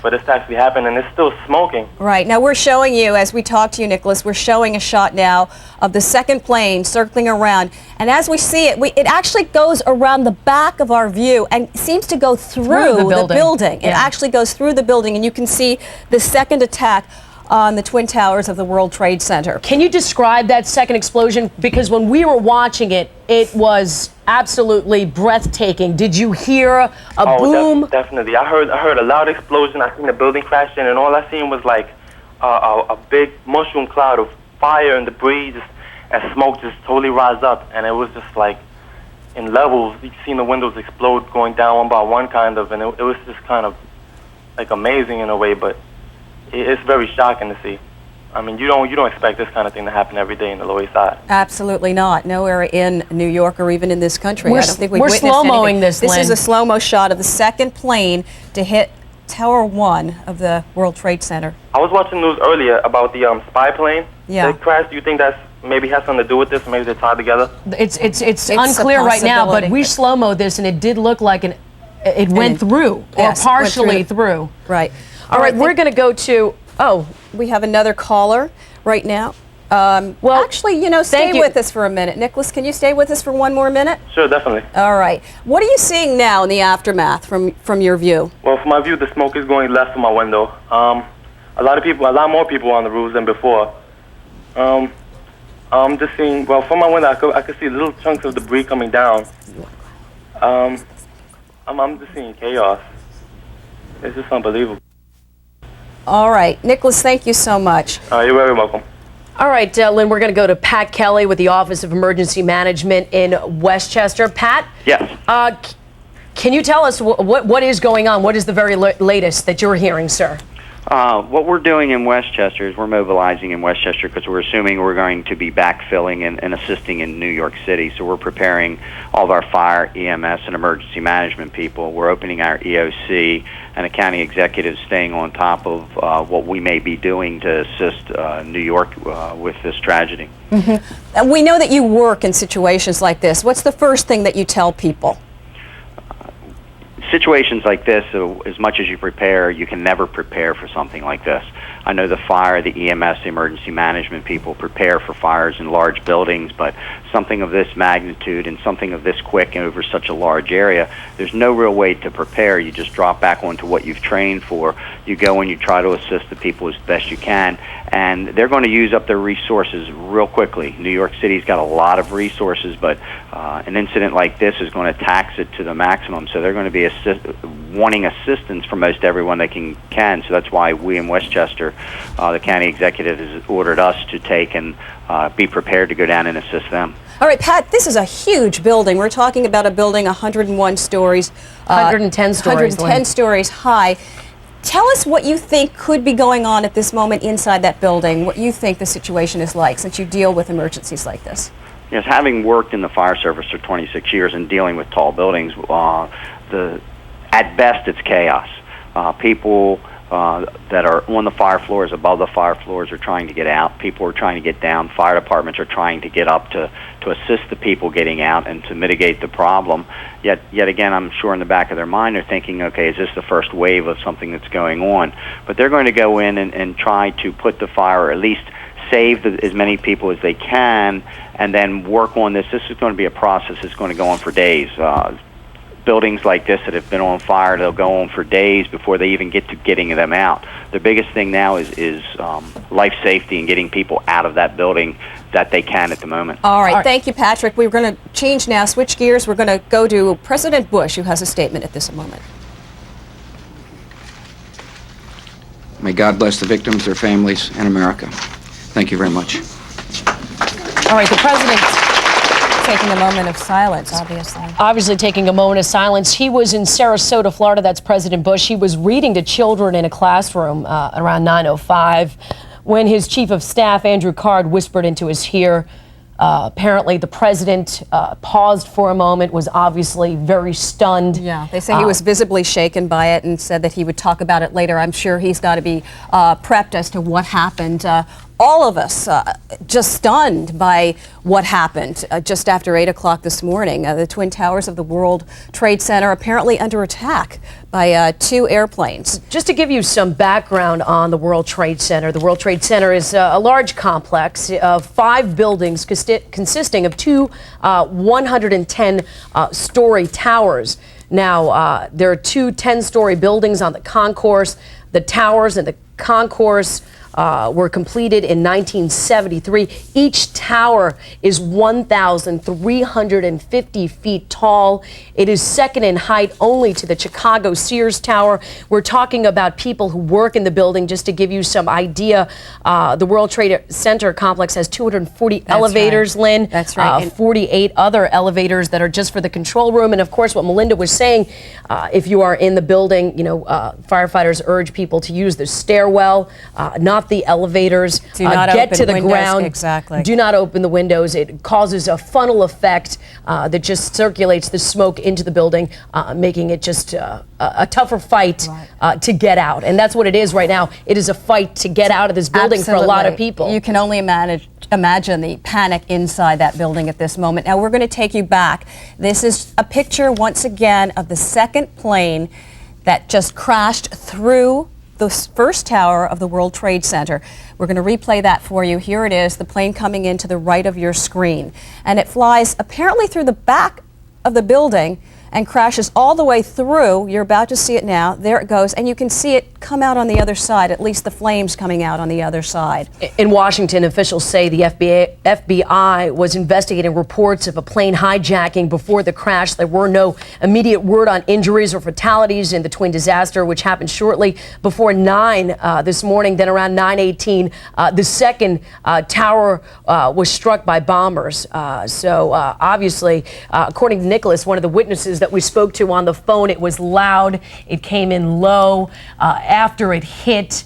for this to actually happen, and it's still smoking. Right. Now we're showing you, as we talk to you, Nicholas, we're showing a shot now of the second plane circling around. And as we see it, it actually goes around the back of our view and seems to go through the building. It actually goes through the building, and you can see the second attack on the Twin Towers of the World Trade Center. Can you describe that second explosion? Because when we were watching it, it was absolutely breathtaking. Did you hear a boom? Definitely. I heard a loud explosion. I seen the building crash in, and all I seen was like a big mushroom cloud of fire and debris and smoke just totally rise up, and it was just like in levels. You seen the windows explode going down one by one, kind of, and it was just kind of like amazing in a way, but it's very shocking to see. I mean, you don't expect this kind of thing to happen every day in the Lower East Side. Absolutely not. Nowhere in New York or even in this country. I don't think we've witnessed slow-moing anything. this, Lynn. This is a slow-mo shot of the second plane to hit Tower 1 of the World Trade Center. I was watching news earlier about the spy plane that crashed. Do you think that's maybe has something to do with this? Maybe they're tied together? It's unclear right now, but we slow-mo this, and it did look like it went through, or partially through. Right. All right, we're going to go to, we have another caller right now. Well, actually, stay with us for a minute. Nicholas, can you stay with us for one more minute? Sure, definitely. All right. What are you seeing now in the aftermath from your view? Well, from my view, the smoke is going left from my window. A lot more people on the roofs than before. I'm just seeing, well, from my window, I could see little chunks of debris coming down. I'm just seeing chaos. It's just unbelievable. All right. Nicholas, thank you so much. You're very welcome. All right, Lynn, we're going to go to Pat Kelly with the Office of Emergency Management in Westchester. Pat? Yes. Can you tell us what is going on? What is the very latest that you're hearing, sir? What we're doing in Westchester is we're mobilizing in Westchester because we're assuming we're going to be backfilling and assisting in New York City. So we're preparing all of our fire, EMS, and emergency management people. We're opening our EOC, and a county executive staying on top of what we may be doing to assist New York with this tragedy. Mm-hmm. We know that you work in situations like this. What's the first thing that you tell people? Situations like this, as much as you prepare, you can never prepare for something like this. I know the fire, the EMS, the emergency management people prepare for fires in large buildings, but something of this magnitude and something of this quick and over such a large area, there's no real way to prepare. You just drop back onto what you've trained for. You go and you try to assist the people as best you can, and they're going to use up their resources real quickly. New York City's got a lot of resources, but an incident like this is going to tax it to the maximum, so they're going to be wanting assistance from most everyone they can. So that's why we in Westchester, the county executive has ordered us to take and be prepared to go down and assist them. All right, Pat, this is a huge building. We're talking about a building 101 stories. 110 stories. 110 stories high. Tell us what you think could be going on at this moment inside that building, what you think the situation is like since you deal with emergencies like this. Yes, having worked in the fire service for 26 years and dealing with tall buildings, at best it's chaos. People that are on the fire floors, above the fire floors, are trying to get out. People are trying to get down. Fire departments are trying to get up to assist the people getting out and to mitigate the problem. Yet again, I'm sure in the back of their mind they're thinking, okay, is this the first wave of something that's going on? But they're going to go in and try to put the fire, or at least save as many people as they can, and then work on this. This is going to be a process that's going to go on for days. Buildings like this that have been on fire, they'll go on for days before they even get to getting them out. The biggest thing now is life safety and getting people out of that building that they can at the moment. All right, thank you, Patrick. We're going to change now, switch gears. We're going to go to President Bush, who has a statement at this moment. May God bless the victims, their families, and America. Thank you very much. All right, the president taking a moment of silence, obviously. Obviously taking a moment of silence. He was in Sarasota, Florida. That's President Bush. He was reading to children in a classroom around 9:05 when his chief of staff, Andrew Card, whispered into his ear. Apparently, the president paused for a moment, was obviously very stunned. Yeah, they say he was visibly shaken by it and said that he would talk about it later. I'm sure he's got to be prepped as to what happened. all of us just stunned by what happened just after 8 o'clock this morning. The Twin Towers of the World Trade Center apparently under attack by 2 airplanes. Just to give you some background on the World Trade Center, the World Trade Center is a large complex of 5 buildings consisting of 2 110-story towers. Now, there are 2 10-story buildings on the concourse. The towers and the concourse were completed in 1973. Each tower is 1,350 feet tall. It is second in height only to the Chicago Sears Tower. We're talking about people who work in the building. Just to give you some idea, the World Trade Center complex has 240 elevators, right. Lynn. That's right. 48 other elevators that are just for the control room. And of course, what Melinda was saying, if you are in the building, you know, firefighters urge people to use the stairwell, not the elevators. Do not get open to the windows. ground. Exactly. Do not open the windows. It causes a funnel effect that just circulates the smoke into the building, making it just a tougher fight to get out. And that's what it is right now. It is a fight to get out of this building for a lot of people. You can only imagine the panic inside that building at this moment. Now we're going to take you back. This is a picture once again of the second plane that just crashed through the first tower of the World Trade Center. We're going to replay that for you. Here it is, the plane coming in to the right of your screen. And it flies apparently through the back of the building and crashes all the way through. You're about to see it now. There it goes. And you can see it come out on the other side, at least the flames coming out on the other side. In Washington, officials say the FBI was investigating reports of a plane hijacking before the crash. There were no immediate word on injuries or fatalities in the twin disaster, which happened shortly before 9 this morning. Then around 9:18, the second tower was struck by bombers. Obviously, according to Nicholas, one of the witnesses that we spoke to on the phone, it was loud. It came in low. After it hit,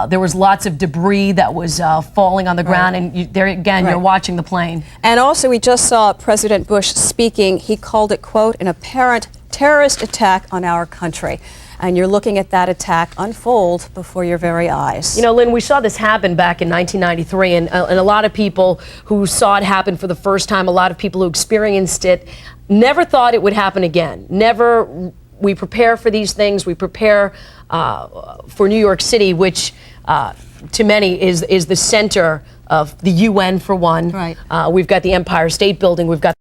there was lots of debris that was falling on the ground. And there again, you're watching the plane. And also, we just saw President Bush speaking. He called it, quote, an apparent terrorist attack on our country. And you're looking at that attack unfold before your very eyes. You know, Lynn, we saw this happen back in 1993, and a lot of people who saw it happen for the first time, a lot of people who experienced it, never thought it would happen again. Never. We prepare for these things. We prepare for New York City, which to many is the center of the UN, for one. Right. We've got the Empire State Building. We've got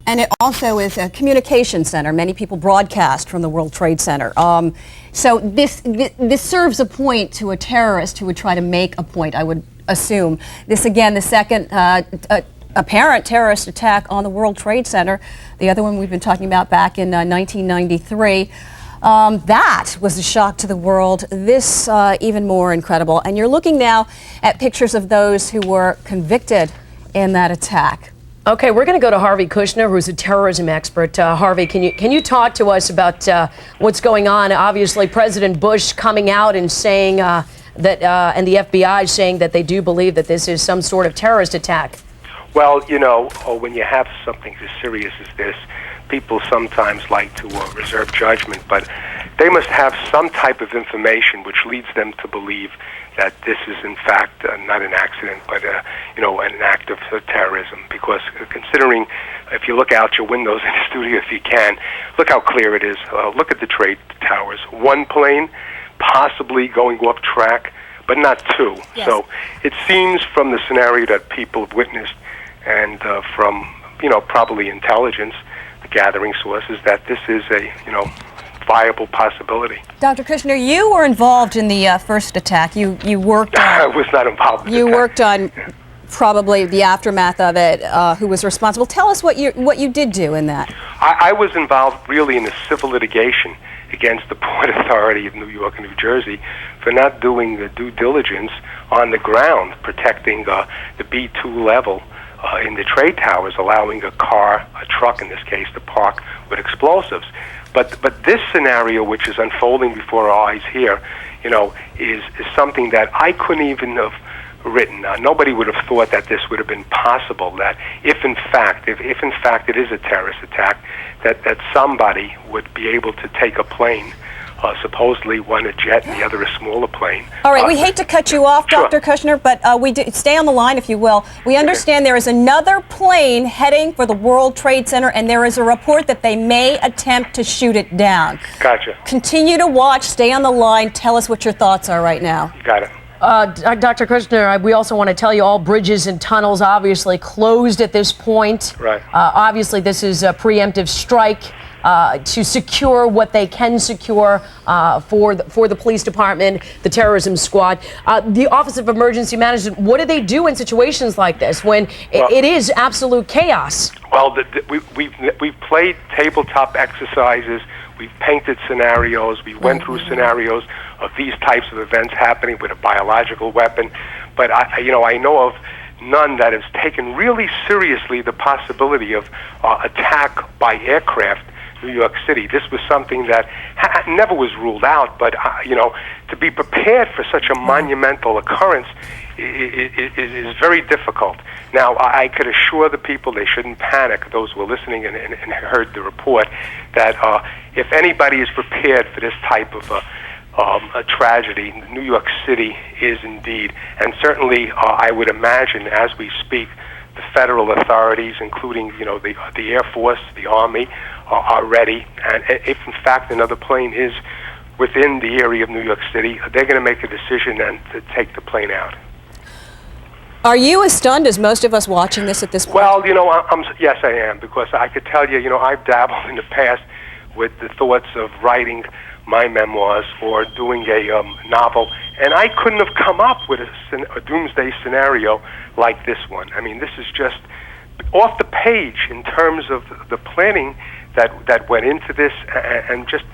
And it also is a communication center. Many people broadcast from the World Trade Center. So this serves a point to a terrorist who would try to make a point, I would assume. This, again, the second apparent terrorist attack on the World Trade Center. The other one we've been talking about back in 1993. That was a shock to the world. This even more incredible. And you're looking now at pictures of those who were convicted in that attack. Okay, we're going to go to Harvey Kushner, who's a terrorism expert. Harvey, can you talk to us about what's going on? Obviously, President Bush coming out and saying that, and the FBI saying that they do believe that this is some sort of terrorist attack. Well, you know, when you have something as serious as this, people sometimes like to reserve judgment, but they must have some type of information which leads them to believe that this is in fact not an accident, but you know, an act of terrorism. Because considering, if you look out your windows in the studio, if you can, look how clear it is. Look at the trade towers. One plane, possibly going off track, but not 2. Yes. So it seems from the scenario that people have witnessed, and from probably intelligence, the gathering sources, that this is a viable possibility. Dr. Kushner, you were involved in the first attack. You worked on... I was not involved in You worked on probably the aftermath of it, who was responsible. Tell us what you did do in that. I was involved really in a civil litigation against the Port Authority of New York and New Jersey for not doing the due diligence on the ground, protecting the B2 level in the trade towers, allowing a truck in this case, to park with explosives. But this scenario, which is unfolding before our eyes here, is something that I couldn't even have written. Nobody would have thought that this would have been possible, that if in fact it is a terrorist attack, that somebody would be able to take a plane, supposedly one a jet and the other a smaller plane. All right, we hate to cut you off, Dr. Kushner, but stay on the line if you will. We understand there is another plane heading for the World Trade Center, and there is a report that they may attempt to shoot it down. Gotcha. Continue to watch, stay on the line, tell us what your thoughts are right now. You got it. Dr. Kushner, we also want to tell you all bridges and tunnels obviously closed at this point. Right. Obviously, this is a preemptive strike to secure what they can secure for the police department, the terrorism squad. The Office of Emergency Management, what do they do in situations like this when it is absolute chaos? Well, we've played tabletop exercises. We've painted scenarios. We went through scenarios of these types of events happening with a biological weapon. But I know of none that has taken really seriously the possibility of attack by aircraft in New York City. This was something that never was ruled out. But to be prepared for such a monumental occurrence is very difficult. Now, I could assure the people they shouldn't panic, those who are listening and heard the report, that if anybody is prepared for this type of a tragedy, New York City is indeed. And certainly, I would imagine, as we speak, the federal authorities, including the Air Force, the Army, are ready. And if, in fact, another plane is within the area of New York City, they're going to make a decision and to take the plane out. Are you as stunned as most of us watching this at this point? Well, yes, I am, because I could tell you, I've dabbled in the past with the thoughts of writing my memoirs or doing a novel, and I couldn't have come up with a doomsday scenario like this one. I mean, this is just off the page in terms of the planning that went into this, and just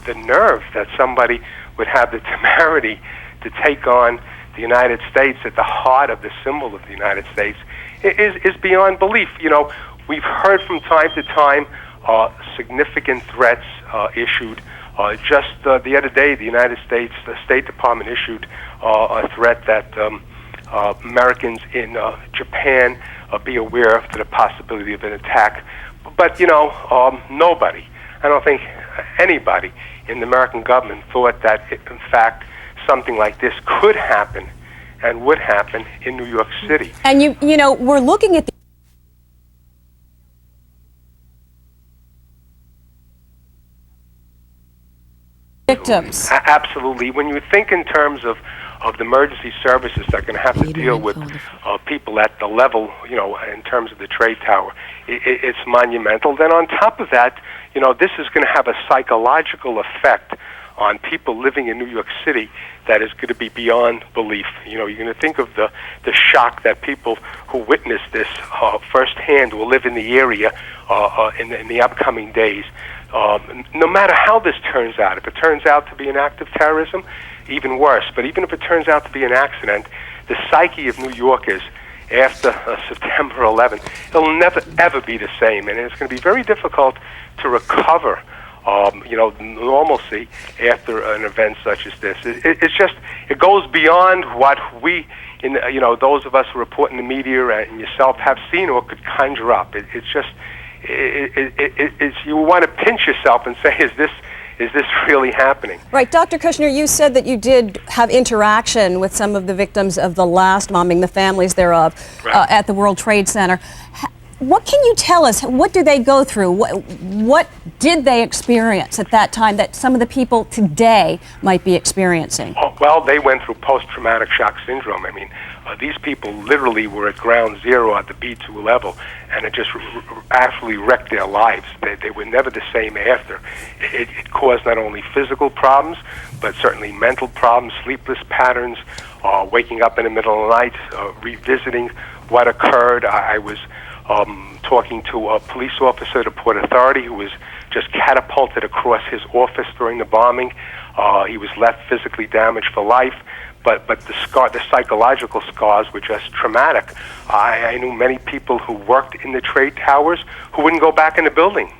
the nerve that somebody would have the temerity to take on the United States at the heart of the symbol of the United States is beyond belief. We've heard from time to time significant threats issued. Just the other day, the United States State Department issued a threat that Americans in Japan be aware of the possibility of an attack. But, nobody, I don't think anybody in the American government thought that, in fact, something like this could happen and would happen in New York City. And we're looking at the victims. Absolutely. When you think in terms of the emergency services that are going to have to deal with people at the level, in terms of the trade tower, it's monumental. Then on top of that, this is going to have a psychological effect on people living in New York City that is going to be beyond belief. You're going to think of the shock that people who witness this firsthand will live in the area in the upcoming days. No matter how this turns out, if it turns out to be an act of terrorism, even worse. But even if it turns out to be an accident, the psyche of New Yorkers after September 11th, it'll never, ever be the same. And it's going to be very difficult to recover normalcy after an event such as this. It goes beyond what we, those of us who report in the media and yourself have seen or could conjure up. You want to pinch yourself and say, is this really happening? Right. Dr. Kushner, you said that you did have interaction with some of the victims of the last bombing, the families thereof, at the World Trade Center. What can you tell us? What do they go through? What did they experience at that time that some of the people today might be experiencing? Well, they went through post-traumatic shock syndrome. I mean, these people literally were at ground zero at the B2 level, and it just actually wrecked their lives. They were never the same after. It caused not only physical problems, but certainly mental problems, sleepless patterns, waking up in the middle of the night, revisiting what occurred. I was talking to a police officer at a Port Authority who was just catapulted across his office during the bombing. He was left physically damaged for life, but the psychological scars were just traumatic. I knew many people who worked in the trade towers who wouldn't go back in the building,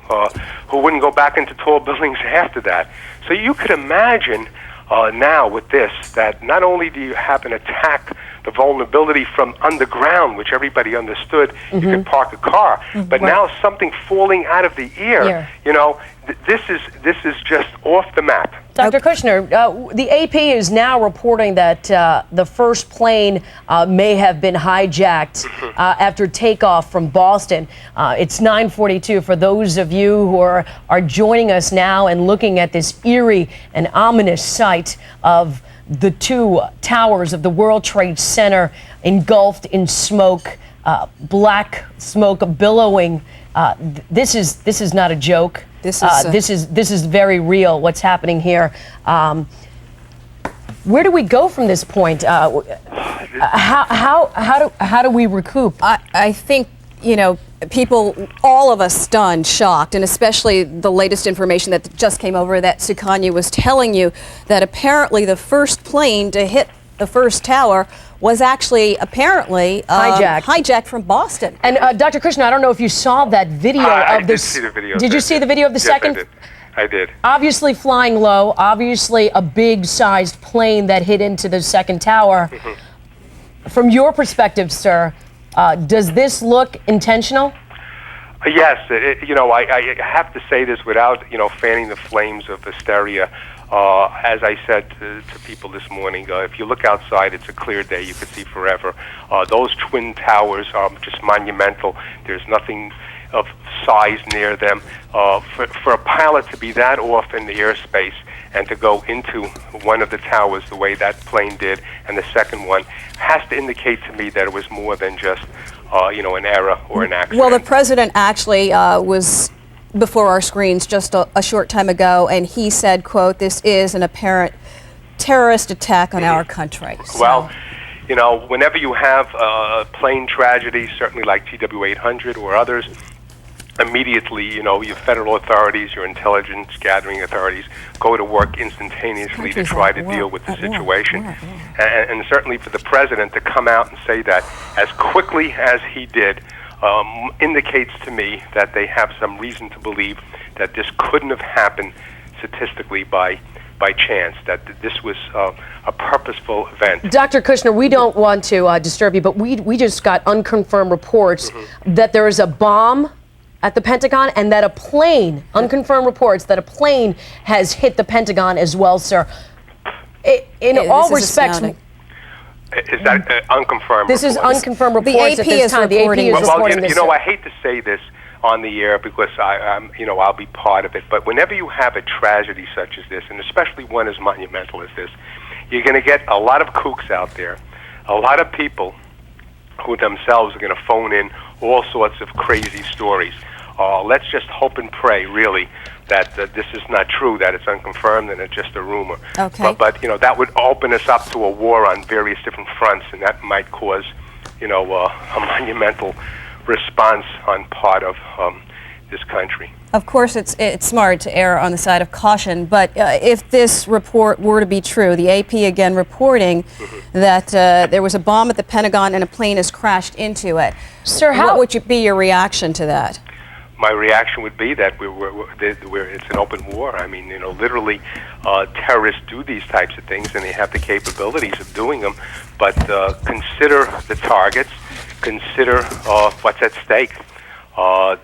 who wouldn't go back into tall buildings after that. So you could imagine now with this, that not only do you have an attack the vulnerability from underground, which everybody understood you could park a car. But now something falling out of the air, you know, this is just off the map. Dr. Kushner, the AP is now reporting that the first plane may have been hijacked after takeoff from Boston. It's 9:42 for those of you who are joining us now and looking at this eerie and ominous sight of the two towers of the World Trade Center engulfed in smoke, black smoke billowing. This is not a joke. This is very real. What's happening here? Where do we go from this point? How do we recoup? I think, you know, people, all of us stunned, shocked, and especially the latest information that just came over that Sukanya was telling you, that apparently the first plane to hit the first tower was actually apparently hijacked from Boston. And Dr. Kushner, I don't know if you saw that video of this. I did see the video. Did you see the video of the second? I did. Obviously flying low, obviously a big-sized plane that hit into the second tower. From your perspective, sir, does this look intentional? Yes. You know, I have to say this without, you know, fanning the flames of hysteria. As I said to people this morning, if you look outside, it's a clear day. You could see forever. Those twin towers are just monumental. There's nothing of size near them. For a pilot to be that off in the airspace and to go into one of the towers the way that plane did, and the second one, has to indicate to me that it was more than just, you know, an error or an accident. Well, the president actually was before our screens just a short time ago, and he said, quote, "This is an apparent terrorist attack on our country." So. Well, you know, whenever you have a plane tragedy, certainly like TW-800 or others, immediately, you know, your federal authorities, your intelligence gathering authorities go to work instantaneously to try to deal with the situation. And certainly for the president to come out and say that as quickly as he did, indicates to me that they have some reason to believe that this couldn't have happened statistically by chance, that this was a purposeful event. Dr. Kushner, we don't want to disturb you, but we just got unconfirmed reports that there is a bomb at the Pentagon and that a plane, unconfirmed reports that a plane has hit the Pentagon as well, sir. In all respects, is that unconfirmed? This is unconfirmed reports at this time. The AP is reporting this. You know, I hate to say this on the air because I'm, you know, I'll be part of it. But whenever you have a tragedy such as this, and especially one as monumental as this, you're going to get a lot of kooks out there, a lot of people who themselves are going to phone in all sorts of crazy stories. Let's just hope and pray, really, that this is not true, that it's unconfirmed and it's just a rumor. Okay. But you know, that would open us up to a war on various different fronts, and that might cause, you know, a monumental response on part of this country. Of course, it's smart to err on the side of caution, but if this report were to be true, the AP again reporting that there was a bomb at the Pentagon and a plane has crashed into it. Sir, what would be your reaction to that? My reaction would be that it's an open war. I mean, you know, literally, terrorists do these types of things, and they have the capabilities of doing them. But consider the targets, consider what's at stake.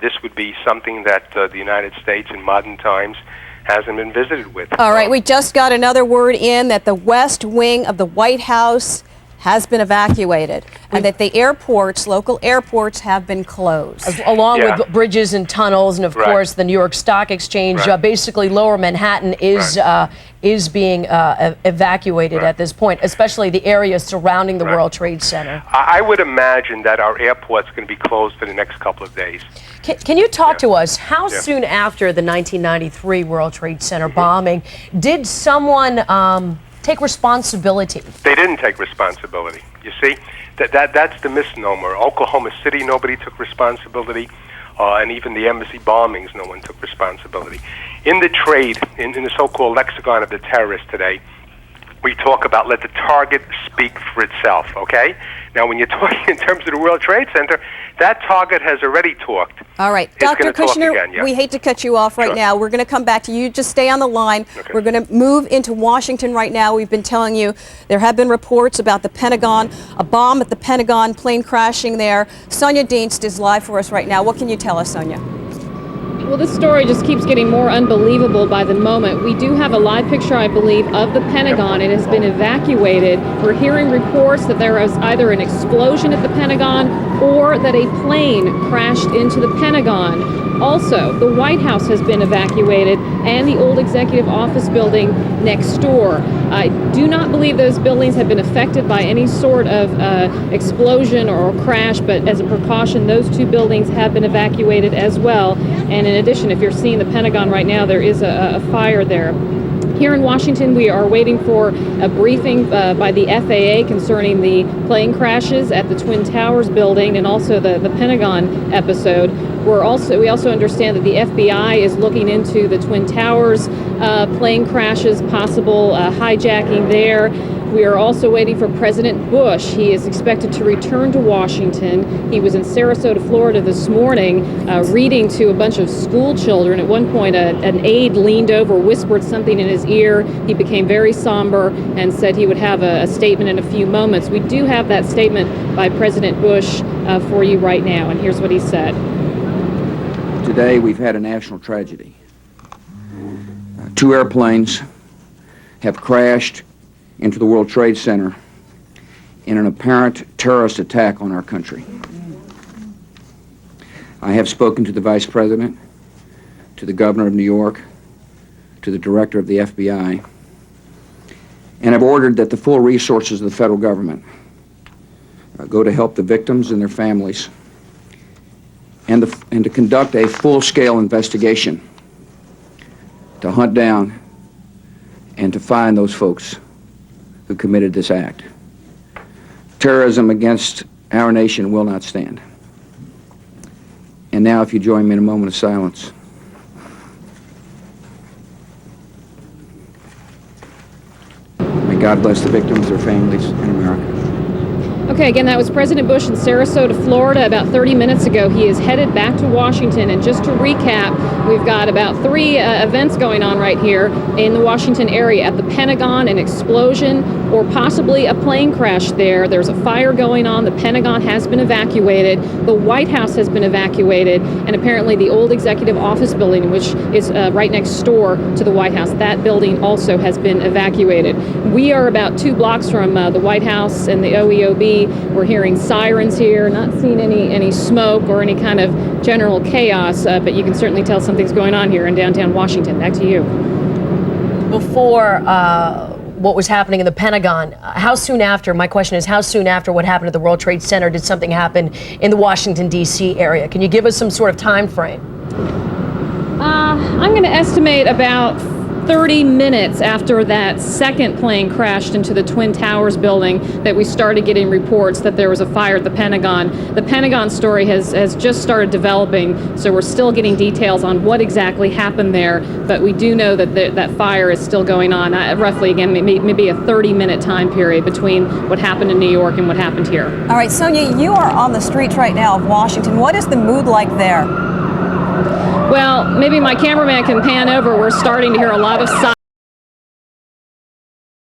This would be something that the United States in modern times hasn't been visited with. All right, we just got another word in that the West Wing of the White House has been evacuated, and that the airports, local airports, have been closed. Along with bridges and tunnels, and of course the New York Stock Exchange. Basically, Lower Manhattan is being evacuated at this point, especially the areas surrounding the World Trade Center. I would imagine that our airport's going to be closed for the next couple of days. Can you talk to us, how soon after the 1993 World Trade Center bombing did someone take responsibility? They didn't take responsibility. You see, that's the misnomer. Oklahoma City, nobody took responsibility, and even the embassy bombings, no one took responsibility. In the trade, in the so-called lexicon of the terrorists today, we talk about let the target speak for itself, okay? Now, when you're talking in terms of the World Trade Center, that target has already talked. All right, It's Dr. gonna talk Kushner, again, yeah. we hate to cut you off right Sure. now. We're going to come back to you. Just stay on the line. We're going to move into Washington right now. We've been telling you there have been reports about the Pentagon, a bomb at the Pentagon, plane crashing there. Sonia Dienst is live for us right now. What can you tell us, Sonia? Well, this story just keeps getting more unbelievable by the moment. We do have a live picture, I believe, of the Pentagon. It has been evacuated. We're hearing reports that there was either an explosion at the Pentagon or that a plane crashed into the Pentagon. Also, the White House has been evacuated and the old executive office building next door. I do not believe those buildings have been affected by any sort of explosion or crash, but as a precaution, those two buildings have been evacuated as well. And in addition, if you're seeing the Pentagon right now, there is a fire there. Here in Washington, we are waiting for a briefing by the FAA concerning the plane crashes at the Twin Towers building and also the Pentagon episode. We also understand that the FBI is looking into the Twin Towers plane crashes, possible hijacking there. We are also waiting for President Bush. He is expected to return to Washington. He was in Sarasota, Florida this morning reading to a bunch of school children. At one point, an aide leaned over, whispered something in his ear. He became very somber and said he would have a statement in a few moments. We do have that statement by President Bush for you right now, and here's what he said. Today we've had a national tragedy. Two airplanes have crashed into the World Trade Center in an apparent terrorist attack on our country. I have spoken to the Vice President, to the Governor of New York, to the Director of the FBI, and have ordered that the full resources of the federal government go to help the victims and their families and to conduct a full-scale investigation to hunt down and to find those folks who committed this act. Terrorism against our nation will not stand. And now, if you join me in a moment of silence. May God bless the victims, their families, and America. Okay, again, that was President Bush in Sarasota, Florida, about 30 minutes ago. He is headed back to Washington. And just to recap, we've got about three events going on right here in the Washington area. At the Pentagon, an explosion or possibly a plane crash there. There's a fire going on. The Pentagon has been evacuated. The White House has been evacuated. And apparently the old executive office building, which is right next door to the White House, that building also has been evacuated. We are about 2 blocks from the White House and the OEOB. We're hearing sirens here, not seeing any smoke or any kind of general chaos, but you can certainly tell something's going on here in downtown Washington. Back to you. Before what was happening in the Pentagon, how soon after, my question is, how soon after what happened at the World Trade Center did something happen in the Washington, D.C. area? Can you give us some sort of time frame? I'm going to estimate about 30 minutes after that second plane crashed into the Twin Towers building that we started getting reports that there was a fire at the Pentagon. The Pentagon story has just started developing, so we're still getting details on what exactly happened there, but we do know that that fire is still going on, roughly, again, maybe a 30-minute time period between what happened in New York and what happened here. All right, Sonia, you are on the streets right now of Washington. What is the mood like there? Well, maybe my cameraman can pan over. We're starting to hear a lot of